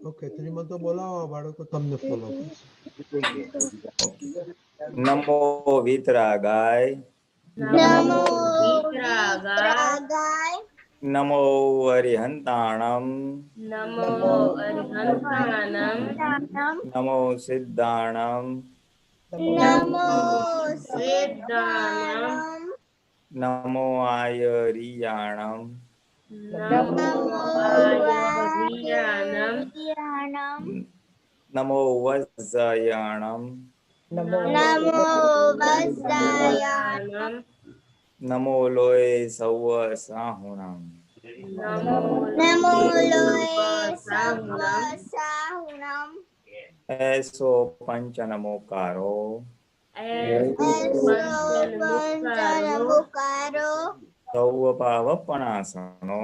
Okay, શ્રીમંતો બોલાવો, બાળકો તમને ફોલો કરશે. નમો વિતરાગાય, નમો વિતરાગાય, નમો અરિહંતાણમ, નમો અરિહંતાણમ, નમો સિદ્ધાણમ, નમો સિદ્ધાણમ, નમો આયરિયાણમ, નમો આયર્યાણમ, નમો વજ્રયાણમ, નમો વજ્રયાણમ, નમો લોય સૌ સાહુણમ, નમો સર્વસાહુણમ, એસો પંચ નમોકારો, એસો પંચનમુકારો, સૌ પાવપણાસનો,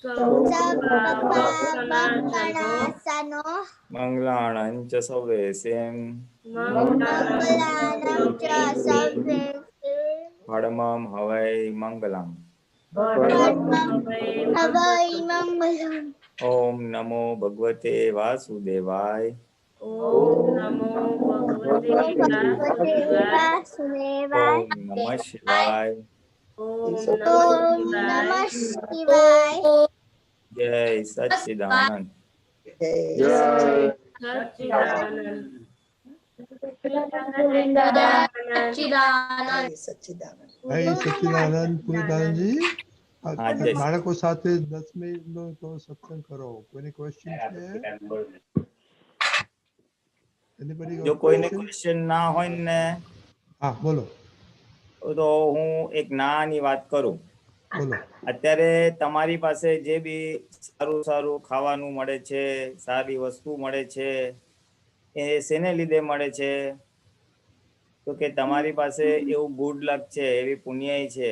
સર્વપાપનાશનો, મંગલાણં ચ સવેસેમ, મંગલાનાં ચ સર્વે ફળમમ હવૈ મંગલમ. હવૈ મંગલમ. ઓમ નમો ભગવતે વાસુદેવાય, ઓમ નમો ભગવતે વાસુદેવાય, ઓમ નમઃ શિવાય, ઓમ નમઃ શિવાય, જય સચ્ચિદાનંદ. જય સચ્ચિદાનંદ. જય સચ્ચિદાનંદ. પુનિતાનંદજી, હા, જય બાળકો સાથે 10 મિનિટનો તો સત્સંગ કરો. કોઈને ક્વેશ્ચન છે? Anybody જો got કોઈને question? ક્વેશ્ચન ના હોય ને હા, બોલો તો હું એક નાની વાત કરું. બોલો. અત્યારે તમારી પાસે જે બી સારું સારું ખાવાનું મળે છે, સારી વસ્તુ મળે છે, એ શેને લીધે મળે છે? તો કે તમારી પાસે એવું ગુડ લક છે, એવી પુણ્ય છે,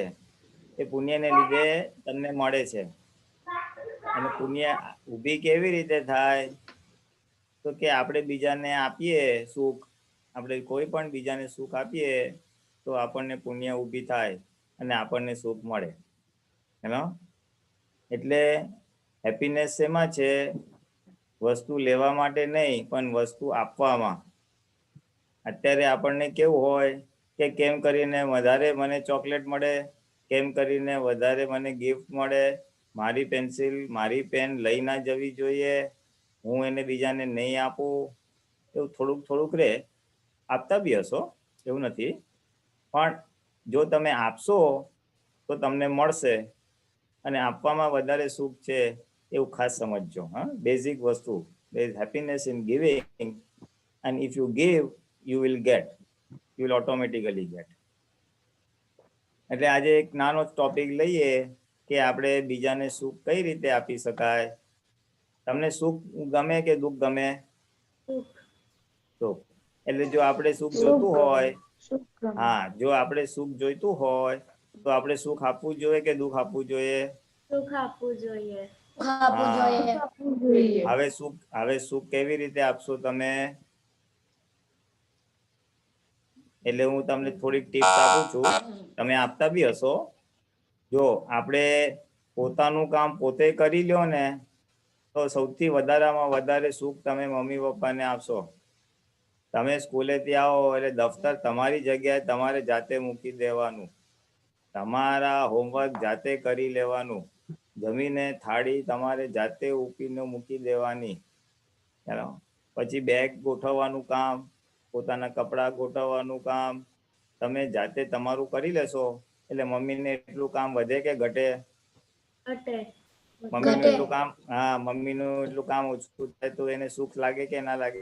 એ પુણ્યને લીધે તમને મળે છે. અને પુણ્ય ઊભી કેવી રીતે થાય? તો કે આપણે બીજાને આપીએ સુખ, આપણે કોઈ પણ બીજાને સુખ આપીએ તો આપણને પુણ્ય ઊભી થાય અને આપણને સુખ મળે. હેલો, એટલે હેપીનેસ શેમાં છે? વસ્તુ લેવા માટે નહીં, પણ વસ્તુ આપવામાં. અત્યારે આપણને કેવું હોય કે કેમ કરીને વધારે મને ચોકલેટ મળે, કેમ કરીને વધારે મને ગિફ્ટ મળે, મારી પેન્સિલ, મારી પેન લઈ ના જવી જોઈએ, હું એને બીજાને નહીં આપું, એવું થોડુંક થોડુંક રે. આપતા બી હશો, એવું નથી, પણ જો તમે આપશો તો તમને મળશે. અને આપવામાં વધારે સુખ છે, એવું ખાસ સમજજો. હા, બેઝિક વસ્તુ. there is happiness in giving, and if you give you will get, you will automatically get. એટલે આજે એક નાનો ટોપિક લઈએ કે આપણે બીજાને સુખ કઈ રીતે આપી શકાય. તમને સુખ ગમે કે દુઃખ ગમે? સુખ. એટલે જો આપણે સુખ જોતું હોય, હા, જો આપણે સુખ જોઈતું હોય તો આપણે સુખ આપવું જોઈએ કે દુઃખ આપવું જોઈએ? સુખ આપવું જોઈએ. હવે સુખ કેવી રીતે આપશો તમે? એટલે હું તમને થોડીક ટિપ્સ આપું છું, તમે આપતા બી હશો. જો આપણે પોતાનું કામ પોતે કરી લ્યો ને તો સૌથી વધારેમાં વધારે સુખ તમે મમ્મી પપ્પાને આપશો. તમે સ્કૂલેથી આવો એટલે દફતર તમારી જગ્યાએ તમારે જાતે મૂકી દેવાનું, તમારા હોમવર્ક જાતે કરી લેવાનું, જમીને થાળી તમારે જાતે ઉપીને મૂકી દેવાની. પછી બેગ ગોઠવવાનું કામ, પોતાના કપડા ગોઠવવાનું કામ તમે જાતે તમારું કરી લેશો એટલે મમ્મીને એટલું કામ વધે કે ઘટે? મમ્મીનું એટલું કામ, હા, મમ્મીનું એટલું કામ ઓછું થાય તો એને સુખ લાગે કે ના લાગે?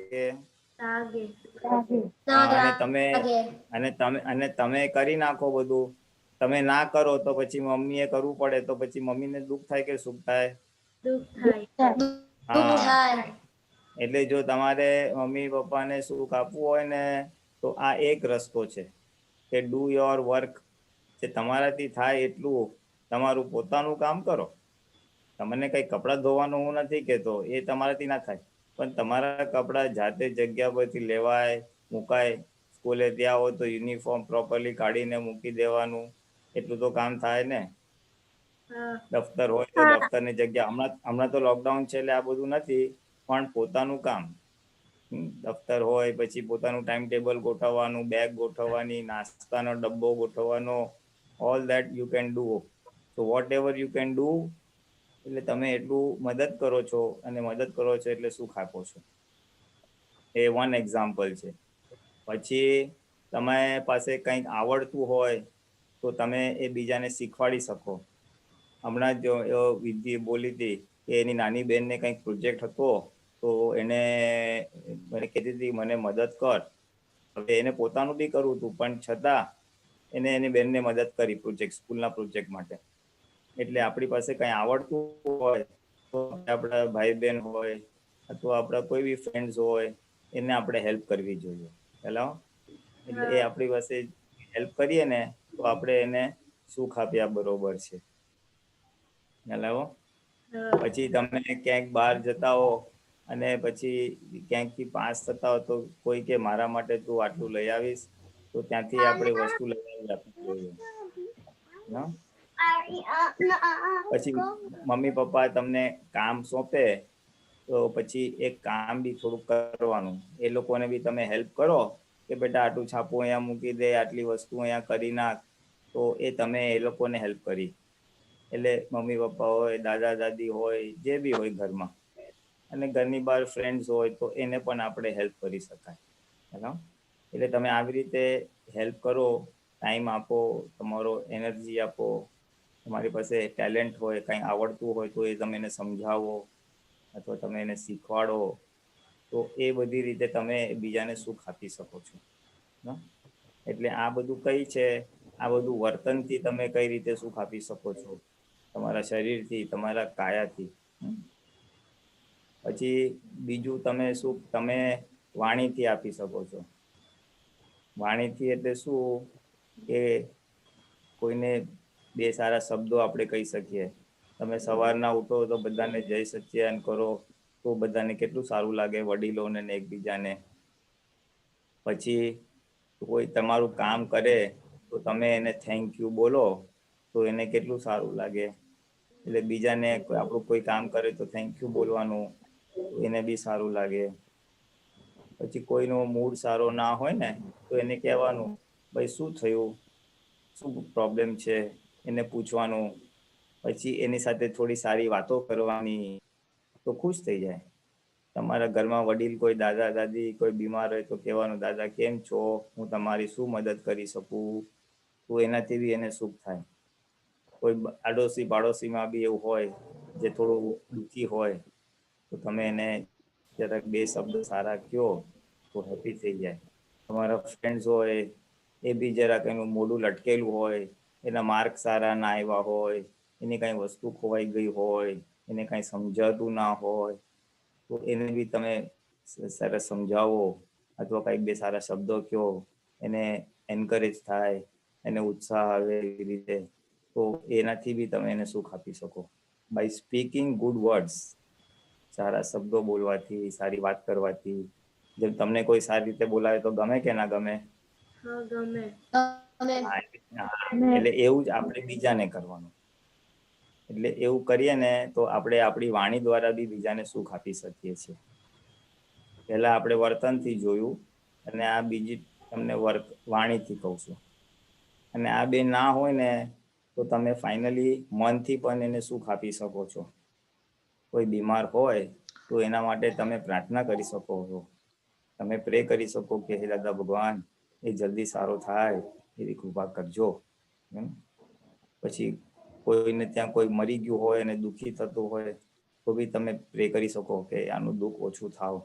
અને તમે કરી નાખો બધું, તમે ના કરો તો પછી મમ્મી એ કરવું પડે તો પછી મમ્મીને દુઃખ થાય કે સુખ થાય? હા, એટલે જો તમારે મમ્મી પપ્પાને સુખ આપવું હોય ને તો આ એક રસ્તો છે કે ડુ યોર વર્ક. જે તમારાથી થાય એટલું તમારું પોતાનું કામ કરો. તમને કઈ કપડાં ધોવાનું હું નથી કેતો, એ તમારાથી ના થાય, પણ તમારા કપડા જાતે જગ્યા પરથી લેવાય, મુકાય. સ્કૂલે ત્યાં હોય તો યુનિફોર્મ પ્રોપરલી કાઢીને મૂકી દેવાનું, એટલું તો કામ થાય ને. દફતર હોય તો દફતરની જગ્યા, હમણાં તો લોકડાઉન છે એટલે આ બધું નથી, પણ પોતાનું કામ, દફતર હોય, પછી પોતાનું ટાઈમ ટેબલ ગોઠવવાનું, બેગ ગોઠવવાની, નાસ્તાનો ડબ્બો ગોઠવવાનો, all that you can do. So whatever you can do, એટલે તમે એટલું મદદ કરો છો, અને મદદ કરો છો એટલે સુખ આપો છો. એ વન એક્ઝામ્પલ છે. પછી તમારી પાસે કંઈક આવડતું હોય તો તમે એ બીજાને શીખવાડી શકો. હમણાં જ વિધિ બોલી હતી કે એની નાની બહેનને કંઈક પ્રોજેક્ટ હતો, તો એને મને કહેતી હતી મને મદદ કર. હવે એને પોતાનું બી કરવું હતું, પણ છતાં એને એની બહેનને મદદ કરી પ્રોજેક્ટ, સ્કૂલના પ્રોજેક્ટ માટે. એટલે આપણી પાસે કંઈ આવડતું હોય તો આપણા ભાઈ બહેન હોય અથવા આપણા કોઈ બી ફ્રેન્ડ્સ હોય એને આપણે હેલ્પ કરવી જોઈએ. હેલો, એટલે એ આપણી પાસે હેલ્પ કરીએ ને તો આપણે એને સુખ આપ્યા બરોબર છે. હેલો, પછી તમે ક્યાંક બહાર જતા હો અને પછી ક્યાંકથી પાસ થતા હો તો કોઈ કે મારા માટે તું આટલું લઈ આવીશ, તો ત્યાંથી આપણે વસ્તુ લઈ આવી આપવી જોઈએ. પછી મમ્મી પપ્પા તમને કામ સોંપે તો પછી એક કામ બી થોડુંક કરવાનું. એ લોકોને બી તમે હેલ્પ કરો કે બેટા આટલું છાપું અહીંયા મૂકી દે, આટલી વસ્તુ અહીંયા કરી નાખ, તો એ તમે એ લોકોને હેલ્પ કરી. એટલે મમ્મી પપ્પા હોય, દાદા દાદી હોય, જે બી હોય ઘરમાં, અને ઘરની બહાર ફ્રેન્ડ્સ હોય તો એને પણ આપણે હેલ્પ કરી શકાય. હેલો, એટલે તમે આવી રીતે હેલ્પ કરો, ટાઈમ આપો, તમારો એનર્જી આપો, તમારી પાસે ટેલેન્ટ હોય, કંઈ આવડતું હોય તો એ તમે એને સમજાવો અથવા તમે એને શીખવાડો, તો એ બધી રીતે તમે બીજાને સુખ આપી શકો છો. એટલે આ બધું કઈ છે, આ બધું વર્તનથી તમે કઈ રીતે સુખ આપી શકો છો, તમારા શરીરથી, તમારા કાયાથી. પછી બીજું તમે સુખ તમે વાણીથી આપી શકો છો. વાણીથી એટલે શું કે કોઈને બે સારા શબ્દો આપણે કહી શકીએ. તમે સવારના ઉઠો તો બધાને જય સચ્ચિદાનંદ કરો તો બધાને કેટલું સારું લાગે, વડીલોને ને એકબીજાને. પછી કોઈ તમારું કામ કરે તો તમે એને થેન્ક યુ બોલો તો એને કેટલું સારું લાગે. એટલે બીજાને આપણું કોઈ કામ કરે તો થેન્ક યુ બોલવાનું, તો એને બી સારું લાગે. પછી કોઈનો મૂડ સારો ના હોય ને તો એને કહેવાનું ભાઈ શું થયું, શું પ્રોબ્લેમ છે, એને પૂછવાનું. પછી એની સાથે થોડી સારી વાતો કરવાની તો ખુશ થઈ જાય. તમારા ઘરમાં વડીલ કોઈ દાદા દાદી કોઈ બીમાર હોય તો કહેવાનું દાદા કેમ છો, હું તમારી શું મદદ કરી શકું, તો એનાથી બી એને સુખ થાય. કોઈ આડોશી પાડોશીમાં બી એવું હોય જે થોડું દુઃખી હોય તો તમે એને જરાક બે શબ્દ સારા કયો તો હેપી થઈ જાય. તમારા ફ્રેન્ડ્સ હોય એ બી જરાક એનું મોઢું લટકેલું હોય, એના માર્ક સારા ના આવ્યા હોય, એની કાંઈ વસ્તુ ખોવાઈ ગઈ હોય, એને કાંઈ સમજાતું ના હોય, તો એને બી તમે સરસ સમજાવો અથવા કંઈક બે સારા શબ્દો કહો, એને એન્કરેજ થાય, એને ઉત્સાહ આવે એવી રીતે, તો એનાથી બી તમે એને સુખ આપી શકો. બાય સ્પીકિંગ ગુડ વર્ડ્સ, સારા શબ્દો બોલવાથી, સારી વાત કરવાથી. જેમ તમને કોઈ સારી રીતે બોલાવે તો ગમે કે ના ગમે? ગમે. એટલે એવું જ આપણે બીજાને કરવાનું. એટલે એવું કરીએ ને તો આપણે આપણી વાણી દ્વારા બી બીજાને સુખ આપી શકીએ છીએ. પહેલા આપણે વર્તનથી જોયું અને આ બીજી તમને વાણીથી કહું છું. અને આ બે ના હોય ને તો તમે ફાઇનલી મનથી પણ એને સુખ આપી શકો છો. કોઈ બીમાર હોય તો એના માટે તમે પ્રાર્થના કરી શકો છો. તમે પ્રે કરી શકો કે હે દાદા ભગવાન એ જલ્દી સારો થાય એવી કૃપા કરજો. પછી કોઈને ત્યાં કોઈ મરી ગયું હોય અને દુઃખી થતું હોય તો બી તમે પ્રે કરી શકો કે આનું દુઃખ ઓછું થાવ.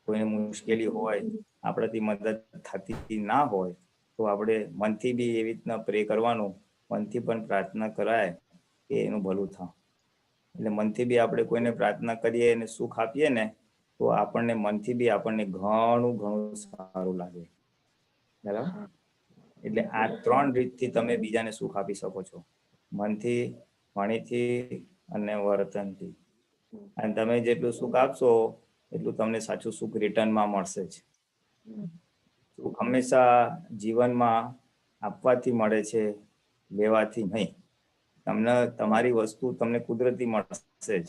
કોઈને મુશ્કેલી હોય, આપણાથી મદદ થતી ના હોય તો આપણે મનથી બી એવી રીતના પ્રે કરવાનું, મનથી પણ પ્રાર્થના કરાય કે એનું ભલું થાય. એટલે મનથી બી આપણે કોઈને પ્રાર્થના કરીએ અને સુખ આપીએ ને તો આપણને મનથી બી આપણને ઘણું ઘણું સારું લાગે. બરાબર? એટલે આ 3 રીતથી તમે બીજાને સુખ આપી શકો છો. મનથી, વાણીથી અને વર્તનથી. અને તમે જેટલું સુખ આપશો એટલું તમને સાચું સુખ રિટર્નમાં મળશે જ. સુખ હંમેશા જીવનમાં આપવાથી મળે છે, લેવાથી નહીં. તમને તમારી વસ્તુ તમને કુદરતી મળશે જ.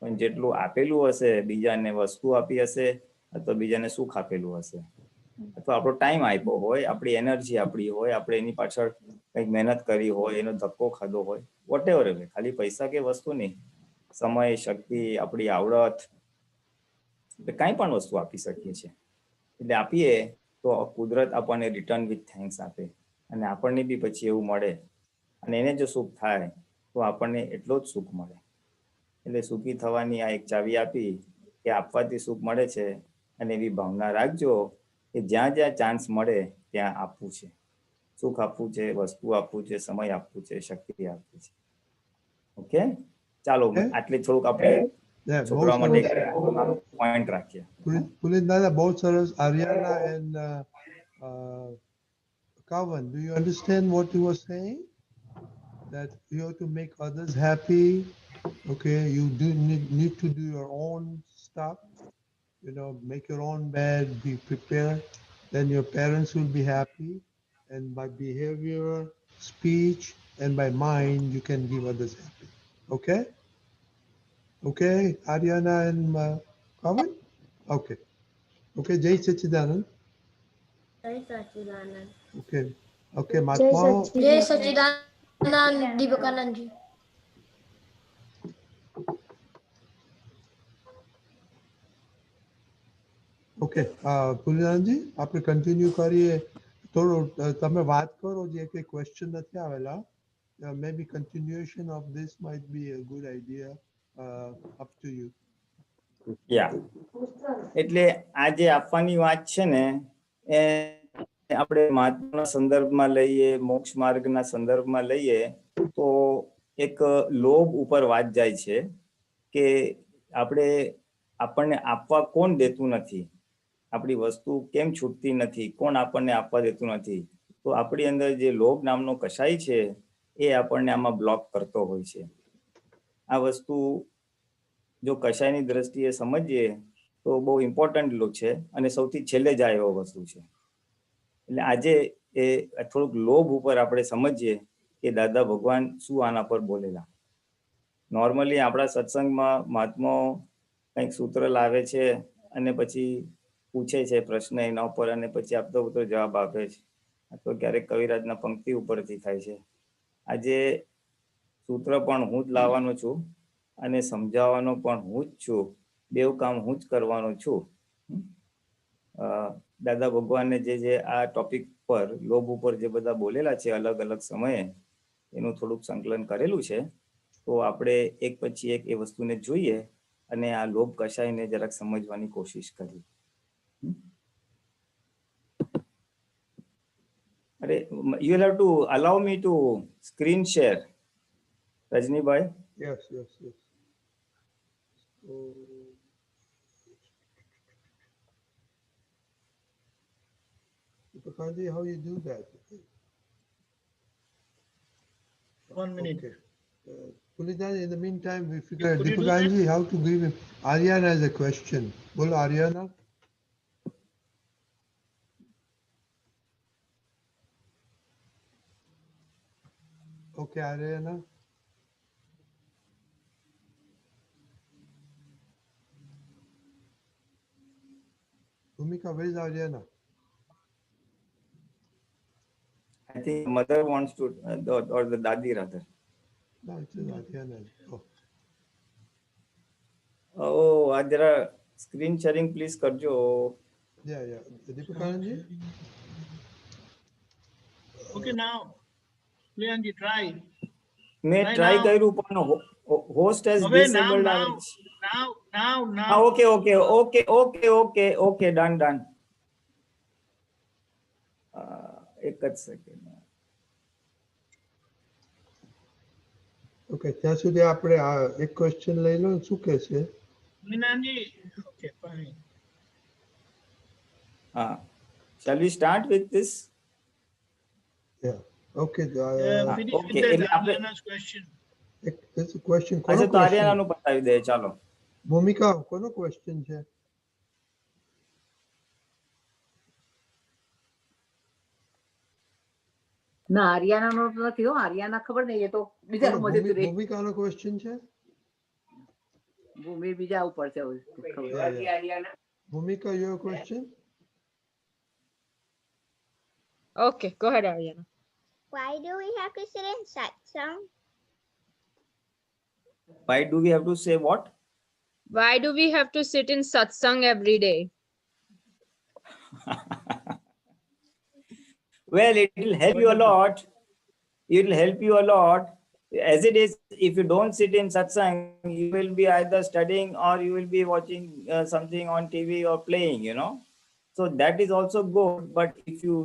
પણ જેટલું આપેલું હશે, બીજાને વસ્તુ આપી હશે અથવા બીજાને સુખ આપેલું હશે, અથવા આપણો ટાઈમ આપ્યો હોય, આપણી એનર્જી આપણી હોય, આપણે એની પાછળ કંઈક મહેનત કરી હોય, એનો ધક્કો ખાધો હોય, વોટેવર હવે, ખાલી પૈસા કે વસ્તુ નહીં, સમય, શક્તિ, આપણી આવડત, એટલે કાંઈ પણ વસ્તુ આપી શકીએ છીએ. એટલે આપીએ તો કુદરત આપણને રિટર્ન વિથ થેન્ક્સ આપે, અને આપણને બી પછી એવું મળે, અને એને જો સુખ થાય તો આપણને એટલો જ સુખ મળે. એટલે સુખી થવાની આ એક ચાવી આપી કે આપવાથી સુખ મળે છે, અને એવી ભાવના રાખજો કે જ્યાં જ્યાં ચાન્સ મળે ત્યાં આપવું છે, સુખ આપવું છે, વસ્તુ આપવું છે, સમય આપવું છે, શક્તિ આપવી છે. ઓકે, ચાલો આટલે થોડુંક આપણે છોકરાઓ માટે પોઈન્ટ રાખીએ. પુલિત દાદા બહુ સરસ. આર્યાના and Kavan, do you understand what you were saying? That you have to make others happy. Okay, you do need to do your own stuff. You know, make your own bed, be prepared. Then your parents will be happy. And by behavior, speech, and by mind, you can give others happy. Okay? Okay, Ariana and Kavan? Okay. Okay, Jai Sachidanand. જય સચિદાનંદ. Okay. Okay, Mahatma. जय सच्चिदानंद दीपकानंद जी. Okay પુલિનાજી આપણે continue કરીએ. થોડું તમે વાત કરો, જે કંઈ ક્વેશ્ચન નથી આવેલા, may be continuation of this might be a good idea. Up to you. Yeah, એટલે આ જે આપવાની વાત છે ને, એ આપણે મહાત્માના સંદર્ભમાં લઈએ, મોક્ષ માર્ગના સંદર્ભમાં લઈએ તો એક લોભ ઉપર વાત જાય છે કે આપણને આપવા કોણ દેતું નથી, આપણી વસ્તુ કેમ છૂટતી નથી, કોણ આપણને આપવા દેતું નથી. તો આપણી અંદર જે લોભ નામનો કશાય છે એ આપણને આમાં બ્લોક કરતો હોય છે. આ વસ્તુ જો કશાયની દ્રષ્ટિએ સમજીએ તો બહુ ઇમ્પોર્ટન્ટ છે, અને સૌથી છેલ્લે જાય એવો વસ્તુ છે. એટલે આજે એ થોડુંક લોભ ઉપર આપણે સમજીએ કે દાદા ભગવાન શું આના પર બોલેલા. નોર્મલી આપણા સત્સંગમાં મહાત્માઓ કંઈક સૂત્ર લાવે છે અને પછી પૂછે છે પ્રશ્ન એના ઉપર, અને પછી આપતો પૂરતો જવાબ આપે છે, અથવા ક્યારેક કવિરાજના પંક્તિ ઉપરથી થાય છે. આજે સૂત્ર પણ હું જ લાવવાનો છું અને સમજાવવાનો પણ હું જ છું, બેવ કામ હું જ કરવાનો છું. દાદા ભગવાને જે આ ટોપિક પર લોભ ઉપર જે બધા બોલેલા છે અલગ અલગ સમયે, એનું થોડુંક સંકલન કરેલું છે. તો આપણે એક પછી એક એ વસ્તુને જોઈએ અને આ લોભ કશાયને જરાક સમજવાની કોશિશ કરીએ. અરે, you will have to allow me to screen share, Rajnibai. Yes, yes, yes. So, Deepakanji, how you do that? 1 minute. Okay. Pulitani, in the meantime, we figure Deepakanji how to give him. Ariana has a question. Bolo Ariana. Okay, Ariana. Bhumika, where is Ariana? I think mother wants to, or the dadi rather. No, it is Ariana. Oh. Oh, આ જરા screen sharing please કરજો. Yeah, yeah. Deepakanji? Okay, now, Leonji, try. મેં try કર્યું પણ host has Away now, disabled now, આવે છે. now. હા, okay, done. એક જ સેકન્ડ. ઓકે, ત્યાં સુધી આપણે આ એક ક્વેશ્ચન લઈ લો. શું કહે છે? Minanji, okay, fine. Shall we start with this? Yeah. Okay. Finish okay, with that એટલે આપણે Ariana's question. It's a question. અચ્છા, તો question? આર્યનાનું બતાવી દે. ચાલો. ભૂમિકા, કોનો ક્વેશ્ચન છે? ના હરિયાણા નો નથી હો, હરિયાણા ખબર નહીં, એ તો બીજા રૂમમાં જતી રહી. ભૂમિકાનો ક્વેશ્ચન છે? ભૂમિ બીજા ઉપર છે હવે. Bhumika, your question? Okay, go ahead, Ariana. Why do we have to sit in satsang? Why do we have to say what? Why do we have to sit in satsang every day? Well, it will help you a lot. It will help you a lot. As it is, if you don't sit in satsang, you will be either studying or you will be watching something on TV or playing, you know. So that is also good. But if you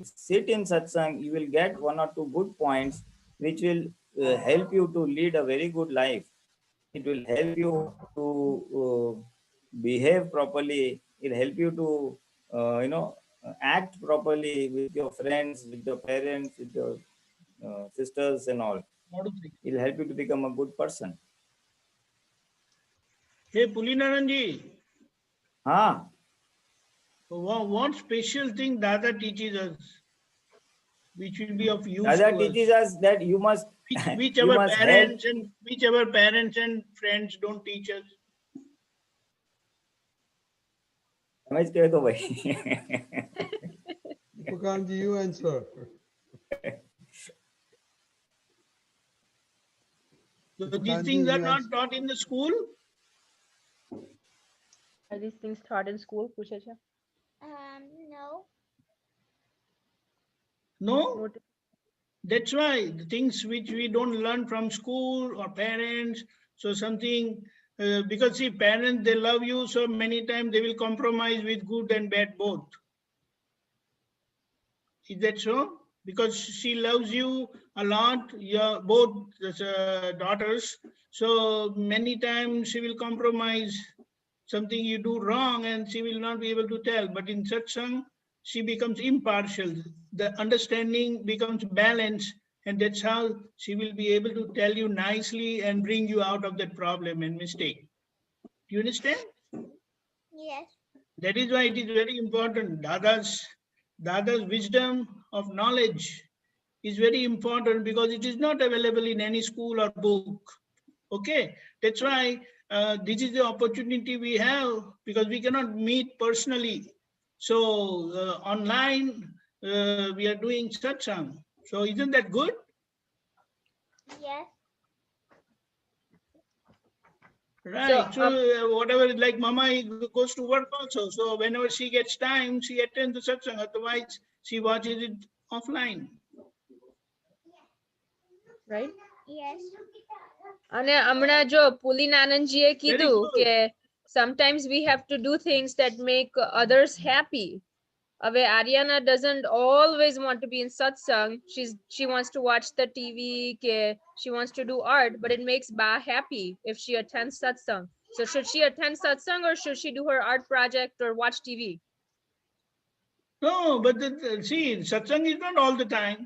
sit in satsang, you will get one or two good points which will help you to lead a very good life. It will help you to behave properly. It will help you to, act properly with your friends, with your parents, with your sisters and all. It will help you to become a good person. Hey, Pulinananji, Ah, what special thing Dada teaches us, which will be of use Dada to teaches us? us that you must, Which you our must help. parents and friends don't teach us. તમે જ કહો તો ભાઈ. Pukanji, you answer. So these Pukanji, things are you not answer. taught in the school. Are these things taught in school? પૂછે છે. No. No, What- that's why the things which we don't learn from school or parents. So something, because see, parents, they love you, so many times they will compromise with good and bad both. Is that so? Because she loves you a lot, your both daughters. So many times she will compromise something you do wrong and she will not be able to tell. But in satsang, she becomes impartial. The understanding becomes balanced, and that's how she will be able to tell you nicely and bring you out of that problem and mistake. Do you understand? Yes. That is why it is very important. Dada's wisdom of knowledge is very important because it is not available in any school or book. Okay, that's why this is the opportunity we have, because we cannot meet personally. So online we are doing satsang. So isn't that good? Yes. Right. So, So, whatever, like Mama goes to work also. So whenever she gets time, she attends the satsang. Otherwise, she watches it offline. right? Yes. અને હમણાં જો પુલિન આનંદજીએ કીધું good. કે sometimes we have to do things that make others happy. હવે Ariana doesn't always want to be in satsang. She wants to watch the TV, ke she wants to do art, but it makes Ba happy if she attends satsang. So should she attend satsang or should she do her art project or watch TV? No, but see, satsang is not all the time.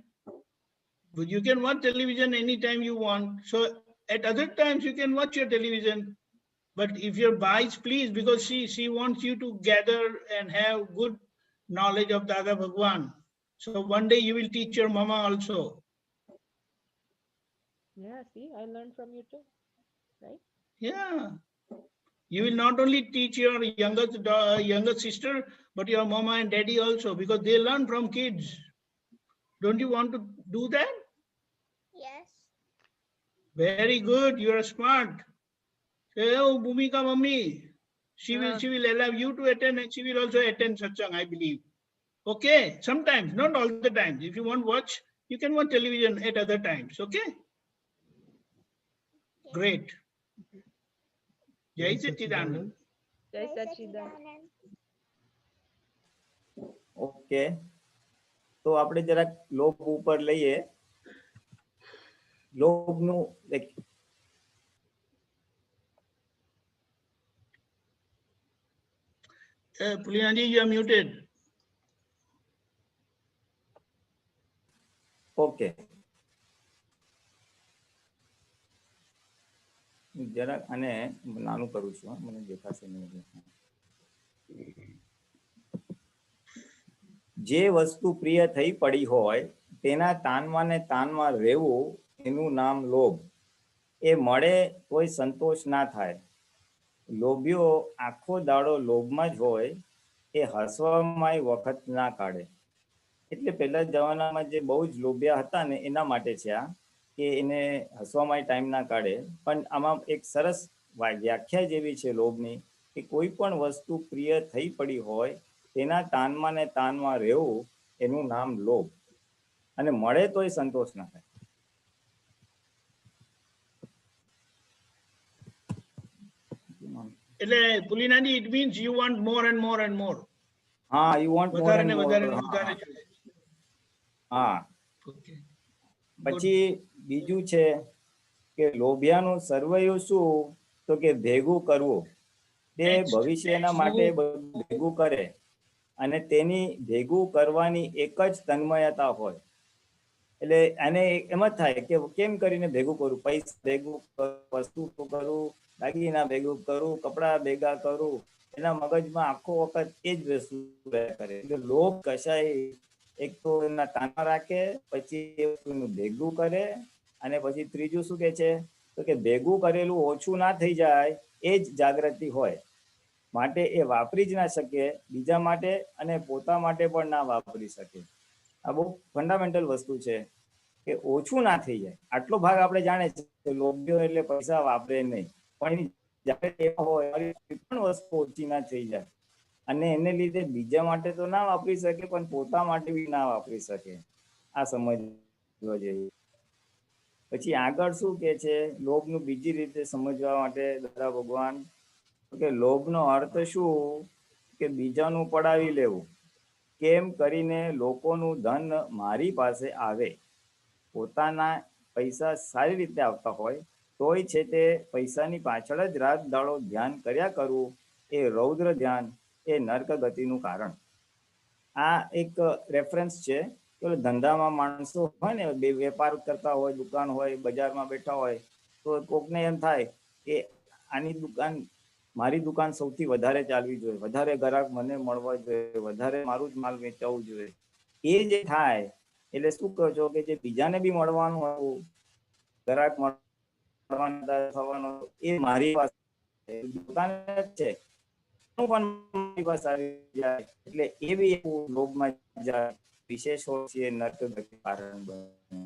But you can watch television anytime you want. So at other times you can watch your television. But if your Ba is pleased, because she wants you to gather and have good knowledge of Dada Bhagwan. So one day you will teach your Mama also. Yeah, see, I learned from you too. Yeah. You will not only teach your younger sister, but your Mama and Daddy also, because they learn from kids. Don't you want to do that? Yes. Very good. You are smart. Say, oh, Bhumika Mummy, she will allow you to attend, and she will also attend satsang, I believe. Okay, sometimes, not all the times. If you want to watch, you can watch television at other times. Okay. Great. Jai Satchidanand. Jai Satchidanand. Okay, તો આપણે જરાક લોભ ઉપર લઈએ. લોભનું like Puliyanji, you are muted. Okay, જરાક આને નાનું કરું છું, મને દેખાશે નહીં. જે વસ્તુ પ્રિય થઈ પડી હોય તેના તાનમાં ને તાનમાં રહેવું એનું નામ લોભ. એ મળે તોય સંતોષ ના થાય, લોભીઓ આખો દાડો લોભમાં જ હોય, એ હસવામાં વખત ના કાઢે. એટલે પહેલા જમાનામાં જે બહુ જ લોભિયા હતા ને એના માટે છે આ, કે એને હસવામાં ટાઈમ ના કાઢે. પણ આમાં એક સરસ વ્યાખ્યા જેવી છે લોભની, કે કોઈ પણ વસ્તુ પ્રિય થઈ પડી હોય તેના તાનમાં ને તાનમાં રહેવું, એનું નામ લોભ. અને મળે તોય સંતોષ ના થાય. એટલે પુલિનાજી, it means you want more and more and more. હા, યુ વોન્ટ મોર વધારે એન્ડ ને મોર. વધારે ને વધારે જોઈએ. હા. Okay. પછી બીજું છે કે લોભિયાનું સર્વૈયું શું, તો કે ભેગું કરવું. તે Next. ભવિષ્યના માટે બધું ભેગું કરે, અને તેની ભેગું કરવાની એક જ તન્મયતા હોય. એટલે એને એમ જ થાય કે કેમ કરીને ભેગું કરું, પૈસા ભેગું કરું, વસ્તુ કરું, દાગીના ભેગું કરું, કપડા ભેગા કરું. એના મગજમાં આખો વખત એ જ વસ્તુ કરે. એટલે લોભ કશાય એક તો એના તાનમાં રાખે, પછી એ વસ્તુનું ભેગું કરે, અને પછી ત્રીજું શું કે છે, તો કે ભેગું કરેલું ઓછું ના થઈ જાય એ જ જાગૃતિ હોય. માટે એ વાપરી જ ના શકે બીજા માટે, અને પોતા માટે પણ ના વાપરી શકે. આ બહુ ફંડામેન્ટલ વસ્તુ છે કે ઓછું ના થઈ જાય. આટલો ભાગ આપણે જાણે છે, લોભ્યો એટલે પૈસા વાપરે નહીં, પણ એની જ્યારે એવા હોય કોઈ પણ વસ્તુ ઓછી ના થઈ જાય, અને એને લીધે બીજા માટે તો ના વાપરી શકે, પણ પોતા માટે બી ના વાપરી શકે. આ સમજવા જોઈએ. પછી આગળ શું કે છે, લોભનું બીજી રીતે સમજવા માટે દાદા ભગવાન કે લોભનો અર્થ શું, કે બીજાનું પડાવી લેવું. કેમ કરીને લોકોનું ધન મારી પાસે આવે. પોતાના પૈસા સારી રીતે આવતા હોય તોય છે તે પૈસાની પાછળ જ રાત દાડો ધ્યાન કર્યા કરવું, એ રૌદ્ર ધ્યાન, એ નર્ક ગતિનું કારણ. આ એક રેફરન્સ છે કે ધંધામાં માણસો હોય ને, બે વેપાર કરતા હોય, દુકાન હોય, બજારમાં બેઠા હોય, તો કોકને એમ થાય કે આની દુકાન, મારી દુકાન સૌથી વધારે ચાલવી જોઈએ, વધારે ગ્રાહક મને મળવા જોઈએ, વધારે મારું જ માલ વેચાવવું જોઈએ. એ જે થાય એટલે શું કહો છો, કે જે બીજાને બી મળવાનું હોય, ગ્રાહક થવાનું, એ મારી પાસે દુકાન જ છે, પણ મારી પાસે આવી જાય. એટલે એ બી લોભમાં જાય, વિશેષ હોય છે, નર્ક ગતિ કારણ બને.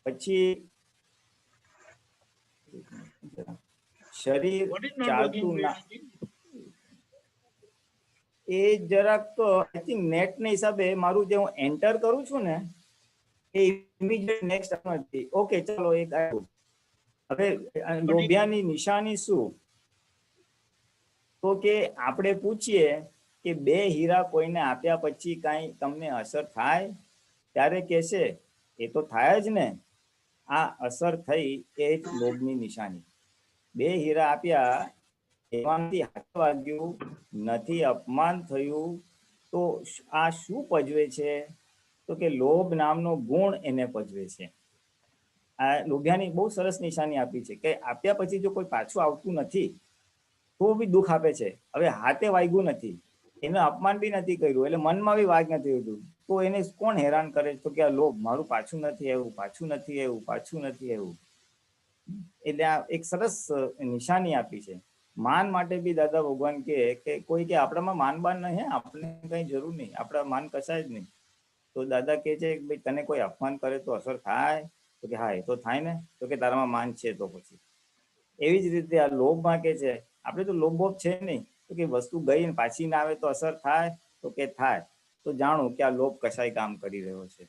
પછી શરીર What is not working, ચાલતું ના, Pulinanji? એ જરાક તો આઈ થિંક નેટ ના હિસાબે મારું જે હું એન્ટર કરું છું ને, એ ઇમિડિયેટ નેક્સ્ટ નથી. ઓકે, ચલો એક આવ્યું. હવે લોભિયાની નિશાની શું, તો કે આપણે પૂછીએ કે 2 હીરા કોઈને આપ્યા પછી કાંઈ તમને અસર થાય, ત્યારે કહેશે એ તો થાય જ ને. આ અસર થઈ એ જ લોભની નિશાની. 2 હીરા આપ્યા, એમાંથી હાથ વાગ્યું નથી, અપમાન થયું, તો આ શું પજવે છે, તો કે લોભ નામનો ગુણ એને પજવે છે. આ લોભિયાની બહુ સરસ નિશાની આપી છે કે આપ્યા પછી જો કોઈ પાછું આવતું નથી તો બી દુઃખ આપે છે. હવે હાથે વાગ્યું નથી, એનું અપમાન બી નથી કર્યું, એટલે મનમાં બી વાગ નથી થયું, તો એને કોણ હેરાન કરે, તો કે આ લોભ, મારું પાછું નથી આવ્યું, પાછું નથી આવ્યું, પાછું નથી આવ્યું. એટલે આ એક સરસ નિશાની આપી છે. માન માટે બી દાદા ભગવાન કે કોઈ કે આપણામાં માન બાન નહીં, આપણે કઈ જરૂર નહીં, આપણા માન કશાય જ નહીં. તો દાદા કે છે કે ભાઈ તને કોઈ અપમાન કરે તો અસર થાય, તો કે હા એ તો થાય ને, તો કે તારામાં માન છે તો પછી. એવી જ રીતે આ લોભમાં કે છે, આપણે તો લોભ છે નહીં, તો કે વસ્તુ ગઈ ને પાછી ના આવે તો અસર થાય, તો કે થાય. તો જાણો કે આ લોભ કશાય કામ કરી રહ્યો છે.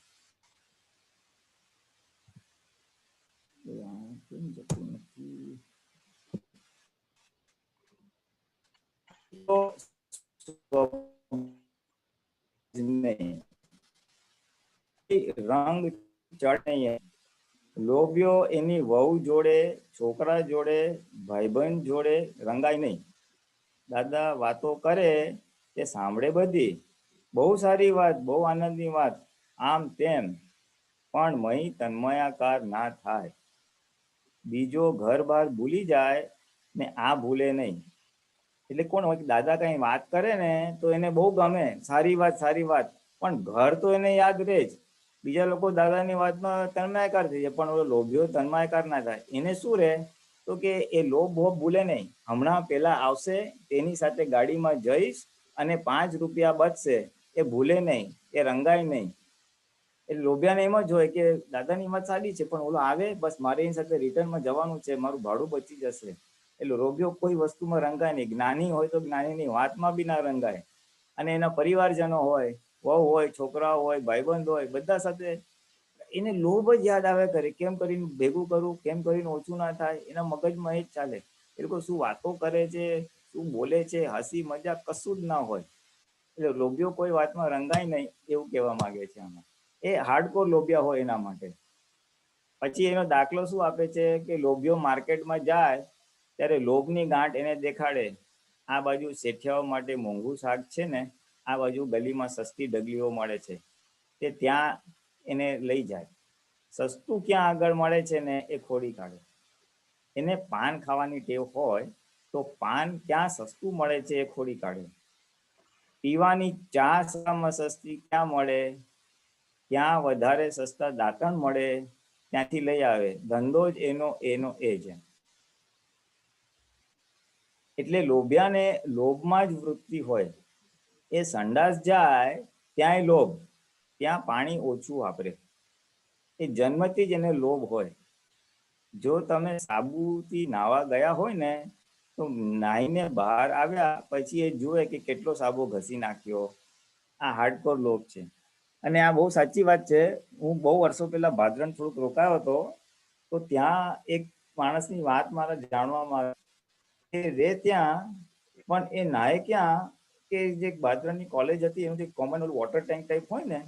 રંગ ચડે, લોભ્યો એની વહુ જોડે, છોકરા જોડે, ભાઈબંધ જોડે રંગાય નહીં. દાદા વાતો કરે તે સાંભળે બધી, બહુ સારી વાત, બહુ આનંદની વાત, આમ તેમ, પણ મહી તન્મયાકાર ના થાય. બીજો ઘર બાર ભૂલી જાય ને આ ભૂલે નહીં. એટલે કોણ હોય, દાદા કઈ વાત કરે ને તો એને બહુ ગમે, સારી વાત, સારી વાત, પણ ઘર તો એને યાદ રહે જ. બીજા લોકો દાદાની વાતમાં તન્માયકાર થઈ જાય, પણ ઓલો લોભીઓ તન્માયકાર ના થાય. એને શું રહે તો કે એ લોભ ભૂલે નહીં. હમણાં પેલા આવશે, તેની સાથે ગાડીમાં જઈશ અને 5 રૂપિયા બચશે, એ ભૂલે નહીં, એ રંગાય નહીં. એટલે લોભિયાને એમ જ હોય કે દાદાની વાત સારી છે, પણ ઓલો આવે બસ મારે એની સાથે રિટર્નમાં જવાનું છે, મારું ભાડું બચી જશે. એટલે લોભિયો કોઈ વસ્તુમાં રંગાય નહીં. જ્ઞાની હોય તો જ્ઞાનીની વાતમાં બી ના રંગાય. અને એના પરિવારજનો હોય, વહુ હોય, છોકરાઓ હોય, ભાઈબંધ હોય, બધા સાથે એને લોભ જ યાદ આવે કરે, કેમ કરીને ભેગું કરું, કેમ કરીને ઓછું ના થાય. એના મગજમાં એ જ ચાલે. એ લોકો શું વાતો કરે છે, શું બોલે છે, હસી મજાક કશું જ ના હોય. એટલે લોભિયો કોઈ વાતમાં રંગાય નહીં, એવું કહેવા માંગે છે આમાં. એ હાર્ડકોર લોભિયા હોય એના માટે. પછી એનો દાખલો શું આપે છે કે લોભિયો માર્કેટમાં જાય ત્યારે લોભની ગાંઠ એને દેખાડે. આ બાજુ શેઠિયાઓ માટે મોંઘું શાક છે ને, આ બાજુ ગલીમાં સસ્તી ડગલીઓ મળે છે, તે ત્યાં એને લઈ જાય. સસ્તું ક્યાં આગળ મળે છે ને એ ખોડી કાઢે. એને પાન ખાવાની ટેવ હોય તો પાન ક્યાં સસ્તું મળે છે એ ખોડી કાઢે. પીવાની ચા સામાં સસ્તી ક્યાં મળે, ક્યાં વધારે સસ્તા દાંતણ મળે, ત્યાંથી લઈ આવે. ધંધો જ એનો એ છે. એટલે લોભિયાને લોભમાં જ વૃત્તિ હોય. એ સંડાસ જાય ત્યાંય લોભ, ત્યાં પાણી ઓછું વાપરે. એ જન્મથી જ એને લોભ હોય. જો તમે સાબુથી નાવા ગયા હોય ને તો નાહીને બહાર આવ્યા પછી એ જુએ કે કેટલો સાબુ ઘસી નાખ્યો. આ હાર્ડકોર લોભ છે. અને આ બહુ સાચી વાત છે. હું બહુ વર્ષો પહેલા ભાદરણ થોડુંક રોકાયો હતો, તો ત્યાં એક માણસની વાત મારા જાણવામાં આવી. એ રે ત્યાં, પણ એ નાહે ક્યાં કે જે ભાદરણની કોલેજ હતી એનું જે કોમન વોટર ટેન્ક ટાઈપ હોય ને,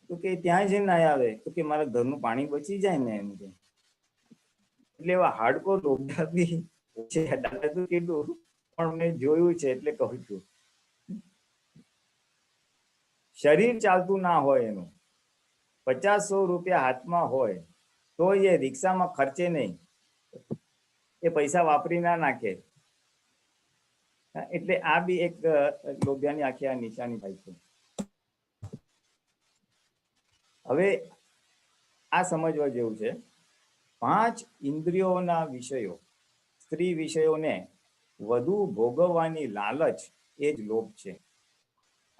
તો કે ત્યાં જઈને નાહી આવે. તો કે મારા ઘરનું પાણી બચી જાય ને એમ કે. એટલે એવા હાર્ડકોર લોભિયા બી છે. દાદા તો કીધું, પણ મેં જોયું છે એટલે કહું છું. શરીર ચાલતું ના હોય એનું, 50-100 રૂપિયા હાથમાં હોય તો એ રિક્ષામાં ખર્ચે નહીં, એ પૈસા વાપરી ના નાખે. એટલે આ બી એક લોભિયાની આખી આ નિશાની થાય છે. હવે આ સમજવા જેવું છે. 5 ઇન્દ્રિયોના વિષયો, સ્ત્રી વિષયોને વધુ ભોગવવાની લાલચ એ જ લોભ છે.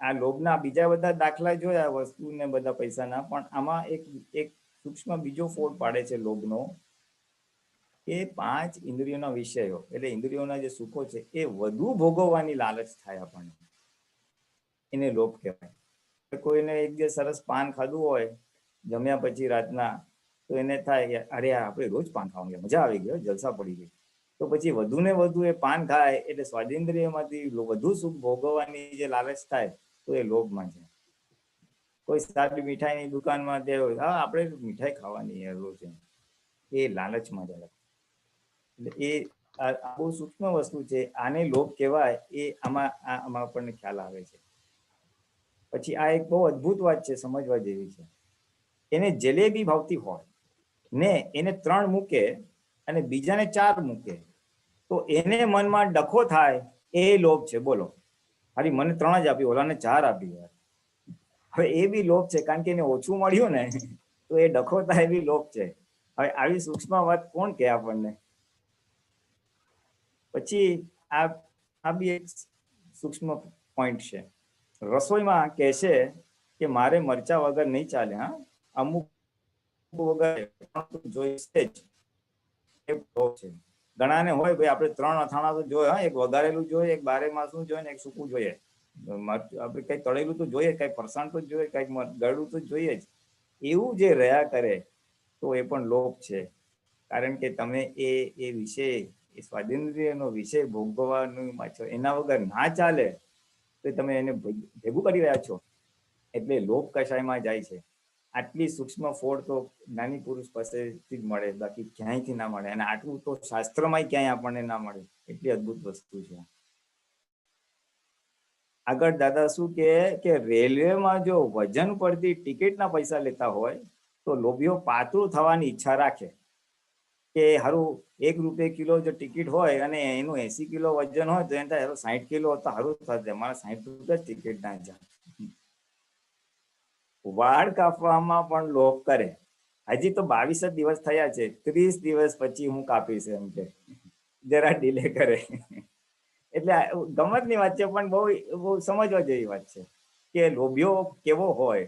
આ લોભના બીજા બધા દાખલા જોયા, વસ્તુ ને બધા પૈસાના, પણ આમાં એક સૂક્ષ્મ બીજો ફોડ પાડે છે લોભનો. એ 5 ઇન્દ્રિયોના વિષયો એટલે ઇન્દ્રિયોના જે સુખો છે એ વધુ ભોગવવાની લાલચ થાય આપણને, એને લોભ કહેવાય. કોઈને એક દિવસ સરસ પાન ખાધું હોય જમ્યા પછી રાતના, તો એને થાય અરે આપણે રોજ પાન ખાવાનું, મજા આવી ગઈ, જલસા પડી ગઈ. તો પછી વધુ ને વધુ એ પાન ખાય એટલે સ્વાદેન્દ્રિયમાંથી વધુ સુખ ભોગવવાની જે લાલચ થાય, તો એ લોભમાં છે. કોઈ સારી મીઠાઈની દુકાનમાં તે હા આપણે મીઠાઈ ખાવાની રોજ, એ લાલચમાં જાય. એટલે એ બહુ સૂક્ષ્મ વસ્તુ છે. આને લોભ કહેવાય. એ આમાં આપણને ખ્યાલ આવે છે. પછી આ એક બહુ અદ્ભુત વાત છે, સમજવા જેવી છે. એને જલેબી ભાવતી હોય ને એને 3 મૂકે અને બીજાને 4 મૂકે, તો એને મનમાં ડખો થાય, એ લોભ છે. બોલો, હારી મને 3 જ આપી, ઓલાને 4 આપી. હવે એ બી લોભ છે, કારણ કે એને ઓછું મળ્યું ને, તો એ ડખો થાય, એ બી લોભ છે. હવે આવી સૂક્ષ્મ વાત કોણ કહે આપણને? પછી આ બી એક સૂક્ષ્મ પોઈન્ટ છે. રસોઈમાં કહે છે કે મારે મરચા વગર નહીં ચાલે, હા અમુક વગર જોઈશે જ. એ છે. ઘણાને હોય ભાઈ આપણે 3 અથાણા તો જોઈએ, હા, એક વઘારેલું જોઈએ, એક બારે માસનું જોઈએ ને એક સૂકું જોઈએ. આપણે કઈ તળેલું તો જોઈએ, કઈ ફરસાણ તો જોઈએ, કઈક ગળું તો જોઈએ જ. એવું જે રહ્યા કરે તો એ પણ લોભ છે. કારણ કે તમે એ વિષય, એ સ્વાદેન્દ્રિયનો વિષય ભોગવવાનું છો, એના વગર ના ચાલે તો તમે એને ભેગું કરી રહ્યા છો, એટલે લોભ કશાયમાં જાય છે. આટલી સૂક્ષ્મ ફોડ તો જ્ઞાની પુરુષ પાસેથી જ મળે, બાકી ક્યાંયથી ના મળે. અને આટલું તો શાસ્ત્રમાં ક્યાંય આપણને ના મળે. એટલી અદ્ભુત વસ્તુ છે. આગળ દાદા શું કે રેલવેમાં જો વજન પડતી ટિકિટના પૈસા લેતા હોય તો લોભીઓ પાતળું થવાની ઈચ્છા રાખે કે હારું 1 રૂપિયા કિલો જો ટિકિટ હોય અને એનું 80 કિલો વજન હોય તો એને થાય 60 કિલો તો સારું થશે, મારા 60 રૂપિયા ટિકિટ ના જાય. વાળ કાપવામાં પણ લોભ કરે. હજી તો 22 જ દિવસ થયા છે, 30 દિવસ પછી હું કાપીશ એમ કે જરા ડીલે કરે. એટલે ગમતની વાત છે, પણ બહુ સમજવા જેવી વાત છે કે લોભિયો કેવો હોય.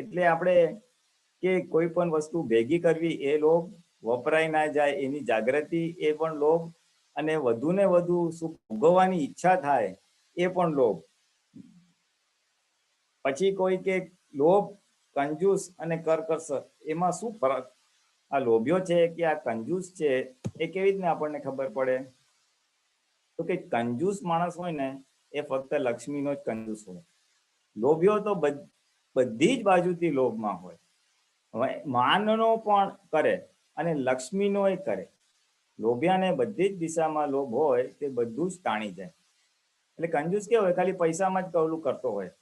એટલે આપણે કે કોઈ પણ વસ્તુ ભેગી કરવી એ લોભ, વપરાય ના જાય એની જાગૃતિ એ પણ લોભ, અને વધુ ને વધુ સુખ ભોગવવાની ઈચ્છા થાય એ પણ લોભ. પછી કોઈ કે લોભ, કંજૂસ અને કરકસર, એમાં શું ફરક? આ લોભિયો છે કે આ કંજૂસ છે એ કેવી રીતના આપણને ખબર પડે? તો કે કંજૂસ માણસ હોય ને એ ફક્ત લક્ષ્મીનો જ કંજૂસ હોય. લોભિયો તો બધી જ બાજુથી લોભમાં હોય. માનનો પણ કરે અને લક્ષ્મીનો એ કરે. લોભિયાને બધી જ દિશામાં લોભ હોય તે બધું જ તાણી જાય. એટલે કંજૂસ કેવો હોય? ખાલી પૈસામાં જ કવલું કરતો હોય.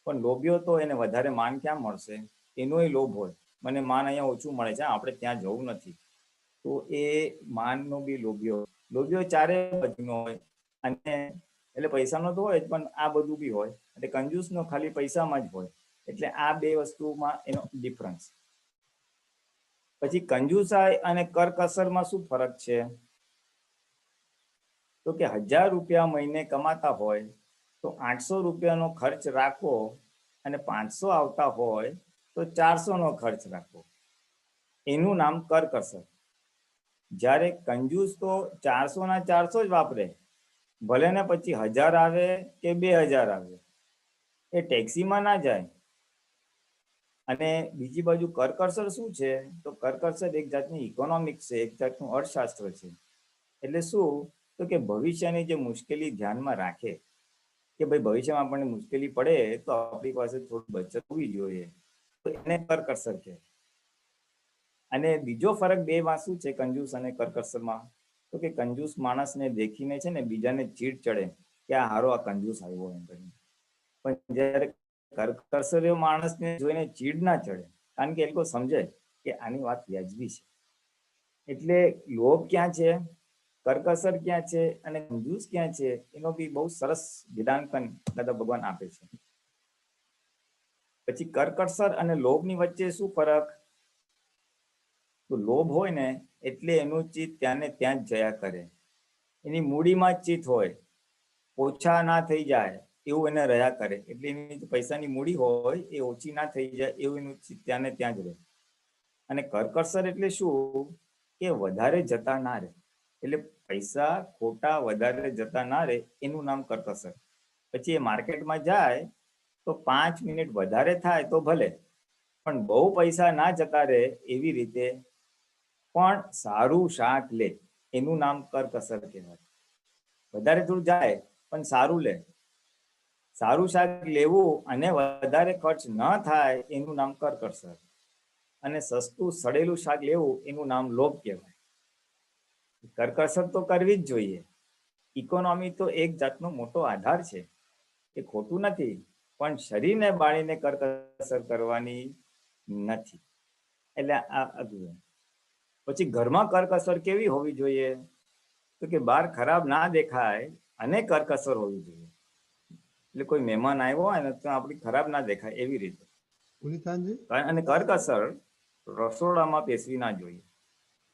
પણ લોભિયો તો એને વધારે માન ક્યાં મળશે? એનોય લોભ હોય, મને માન અહીંયા ઓછું મળે છે, આપણે ત્યાં જવું નથી. તો એ માનનો બી લોભિયો. લોભિયો ચારે બાજુનો હોય, અને એટલે પૈસાનો તો હોય જ, પણ આ બધું બી હોય. એટલે કંજૂસનો ખાલી પૈસામાં જ હોય. એટલે આ બે વસ્તુમાં એનો ડિફરન્સ. પછી કંજૂસાઈ અને કરકસરમાં શું ફરક છે? તો કે 1000 રૂપિયા મહિને કમાતા હોય તો 800 રૂપિયાનો ખર્ચ રાખો, અને 500 આવતા હોય તો 400નો ખર્ચ રાખો. એનું નામ કરકસર. જ્યારે કંજૂસ તો 400ના 400 જ વાપરે, ભલે ને પછી 1000 આવે કે 2000 આવે, એ ટેક્સીમાં ના જાય. અને બીજી બાજુ કરકસર શું છે? તો કરકસર એક જાતની ઇકોનોમિક્સ છે, એક જાતનું અર્થશાસ્ત્ર છે. એટલે શું? તો કે ભવિષ્યની જે મુશ્કેલી ધ્યાનમાં રાખે કે ભાઈ ભવિષ્યમાં આપણને મુશ્કેલી પડે તો આપણી પાસે થોડી બચત હોવી જોઈએ, તો એને કરકસર કહે. અને બીજો ફરક બેમાં શું છે કંજૂસ અને કરકસરમાં? તો કે કંજૂસ માણસને દેખીને છે ને બીજાને ચીડ ચડે કે આ હારો આ કંજૂસ આવ્યો એમ કરીને. પણ જ્યારે કરકસર માણસને જોઈને ચીડ ના ચડે, કારણ કે એ લોકો સમજે કે આની વાત વ્યાજબી છે. એટલે લોભ ક્યાં છે, કરકસર ક્યાં છે અને કંજૂસ ક્યાં છે, એનો બી બહુ સરસ વિધાંકન દાદા ભગવાન આપે છે. પછી કરકસર અને લોભની વચ્ચે શું ફરક? તો લોભ હોય ને એટલે એનું ચિત્ત ત્યાં ને ત્યાં જ જયા કરે. એની મૂડીમાં જ ચિત્ત હોય, ઓછા ના થઈ જાય એવું એને રહ્યા કરે. એટલે એની પૈસાની મૂડી હોય એ ઓછી ના થઈ જાય એવું એનું ચિત્ત ત્યાં ને ત્યાં જ રહે. અને કરકસર એટલે શું? કે વધારે જતા ના રહે. એટલે પૈસા ખોટા વધારે જતા ના રહે એનું નામ કરકસર. પછી એ માર્કેટમાં જાય તો 5 મિનિટ વધારે થાય તો ભલે, પણ બહુ પૈસા ના જતા રહે એવી રીતે પણ સારું શાક લે, એનું નામ કરકસર કહેવાય. વધારે દૂર જાય પણ સારું લે. સારું શાક લેવું અને વધારે ખર્ચ ન થાય એનું નામ કરકસર. અને સસ્તું સડેલું શાક લેવું એનું નામ લોભ કહેવાય. કરકસર તો કરવી જ જોઈએ. ઇકોનોમી તો એક જાતનો મોટો આધાર છે, એ ખોટું નથી, પણ શરીરને બાળીને કરકસર કરવાની નથી. એટલે આ અધૂરું. પછી ઘરમાં કરકસર કેવી હોવી જોઈએ? તો કે બહાર ખરાબ ના દેખાય અને કરકસર હોવી જોઈએ. એટલે કોઈ મહેમાન આવ્યો હોય ને તો આપણી ખરાબ ના દેખાય એવી રીતે. પુનિતાનજી, અને કરકસર રસોડામાં પેસવી ના જોઈએ.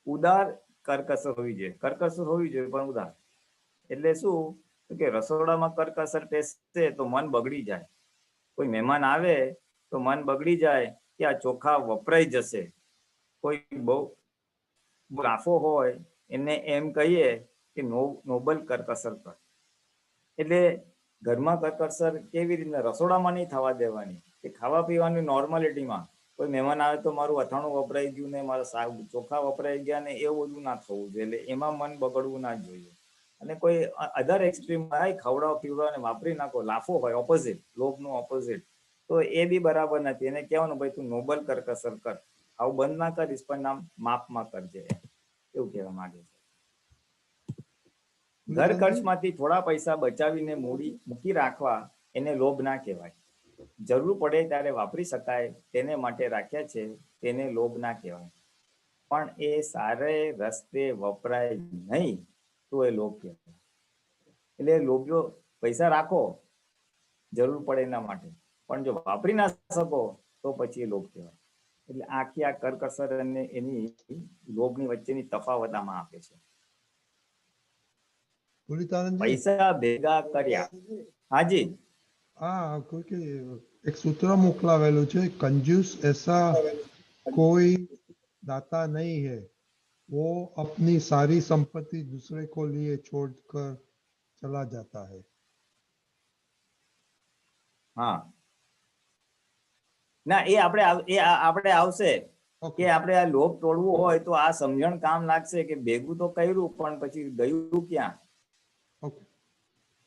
ઉદાર કરકસર હોવી જોઈએ. કરકસર હોવી જોઈએ પણ ઉદાર. એટલે શું? કે રસોડામાં કરકસર પેસશે તો મન બગડી જાય. કોઈ મહેમાન આવે તો મન બગડી જાય કે આ ચોખા વપરાઈ જશે. કોઈ બહુ રાફો હોય એને એમ કહીએ કે નોબલ કરકસર કર. એટલે ઘરમાં કરકસર કેવી રીતના? રસોડામાં નહીં થવા દેવાની, કે ખાવા પીવાની નોર્માલિટીમાં. કોઈ મહેમાન આવે તો મારું અથાણું વપરાઈ ગયું ને મારા શાક ચોખા વપરાઈ ગયા ને એવું બધું ના થવું જોઈએ. એટલે એમાં મન બગડવું ના જોઈએ. અને કોઈ અધર એક્સ્ટ્રીમ ખવડાવ પીવડાવ ને વાપરી નાખો, લાફો હોય, ઓપોઝિટ, લોભનું ઓપોઝિટ, તો એ બી બરાબર નથી. એને કહેવાનું ભાઈ તું નોબલ કરકસર કર, આવું બંધ ના કરીશ પણ નામ માપમાં કરજે, એવું કહેવા માંગે છે. ઘર ખર્ચમાંથી થોડા પૈસા બચાવીને મૂકી રાખવા એને લોભ ના કહેવાય. જરૂર પડે ત્યારે વાપરી શકાય તેને માટે રાખ્યા છે તેને લોભ ના કહેવાય. પણ એ સારે રસ્તે વપરાય નહીં તો એ લોભ કહેવાય. એટલે લોભિયો પૈસા રાખો જરૂર પડે એના માટે, પણ જો વાપરી ના શકો તો તો પછી એ લોભ કહેવાય. એટલે આખી આ કરકસર અને એની લોભની વચ્ચેની તફાવત આમાં આપે છે. પુનિતાનંદજી, પૈસા ભેગા કર્યા. હાજી. हाँ क्योंकि एक सूत्र मोकलावेलू છે, कंजूस ऐसा कोई दाता नहीं है, वो अपनी सारी संपत्ति दूसरे को लिए छोड़कर चला जाता है. હા ના એ આપણે આવશે કે Okay. આપણે આ લોભ તોડવું હોય તો આ સમજણ કામ લાગશે કે ભેગું તો કર્યું પણ પછી ગયું ક્યાં. Okay.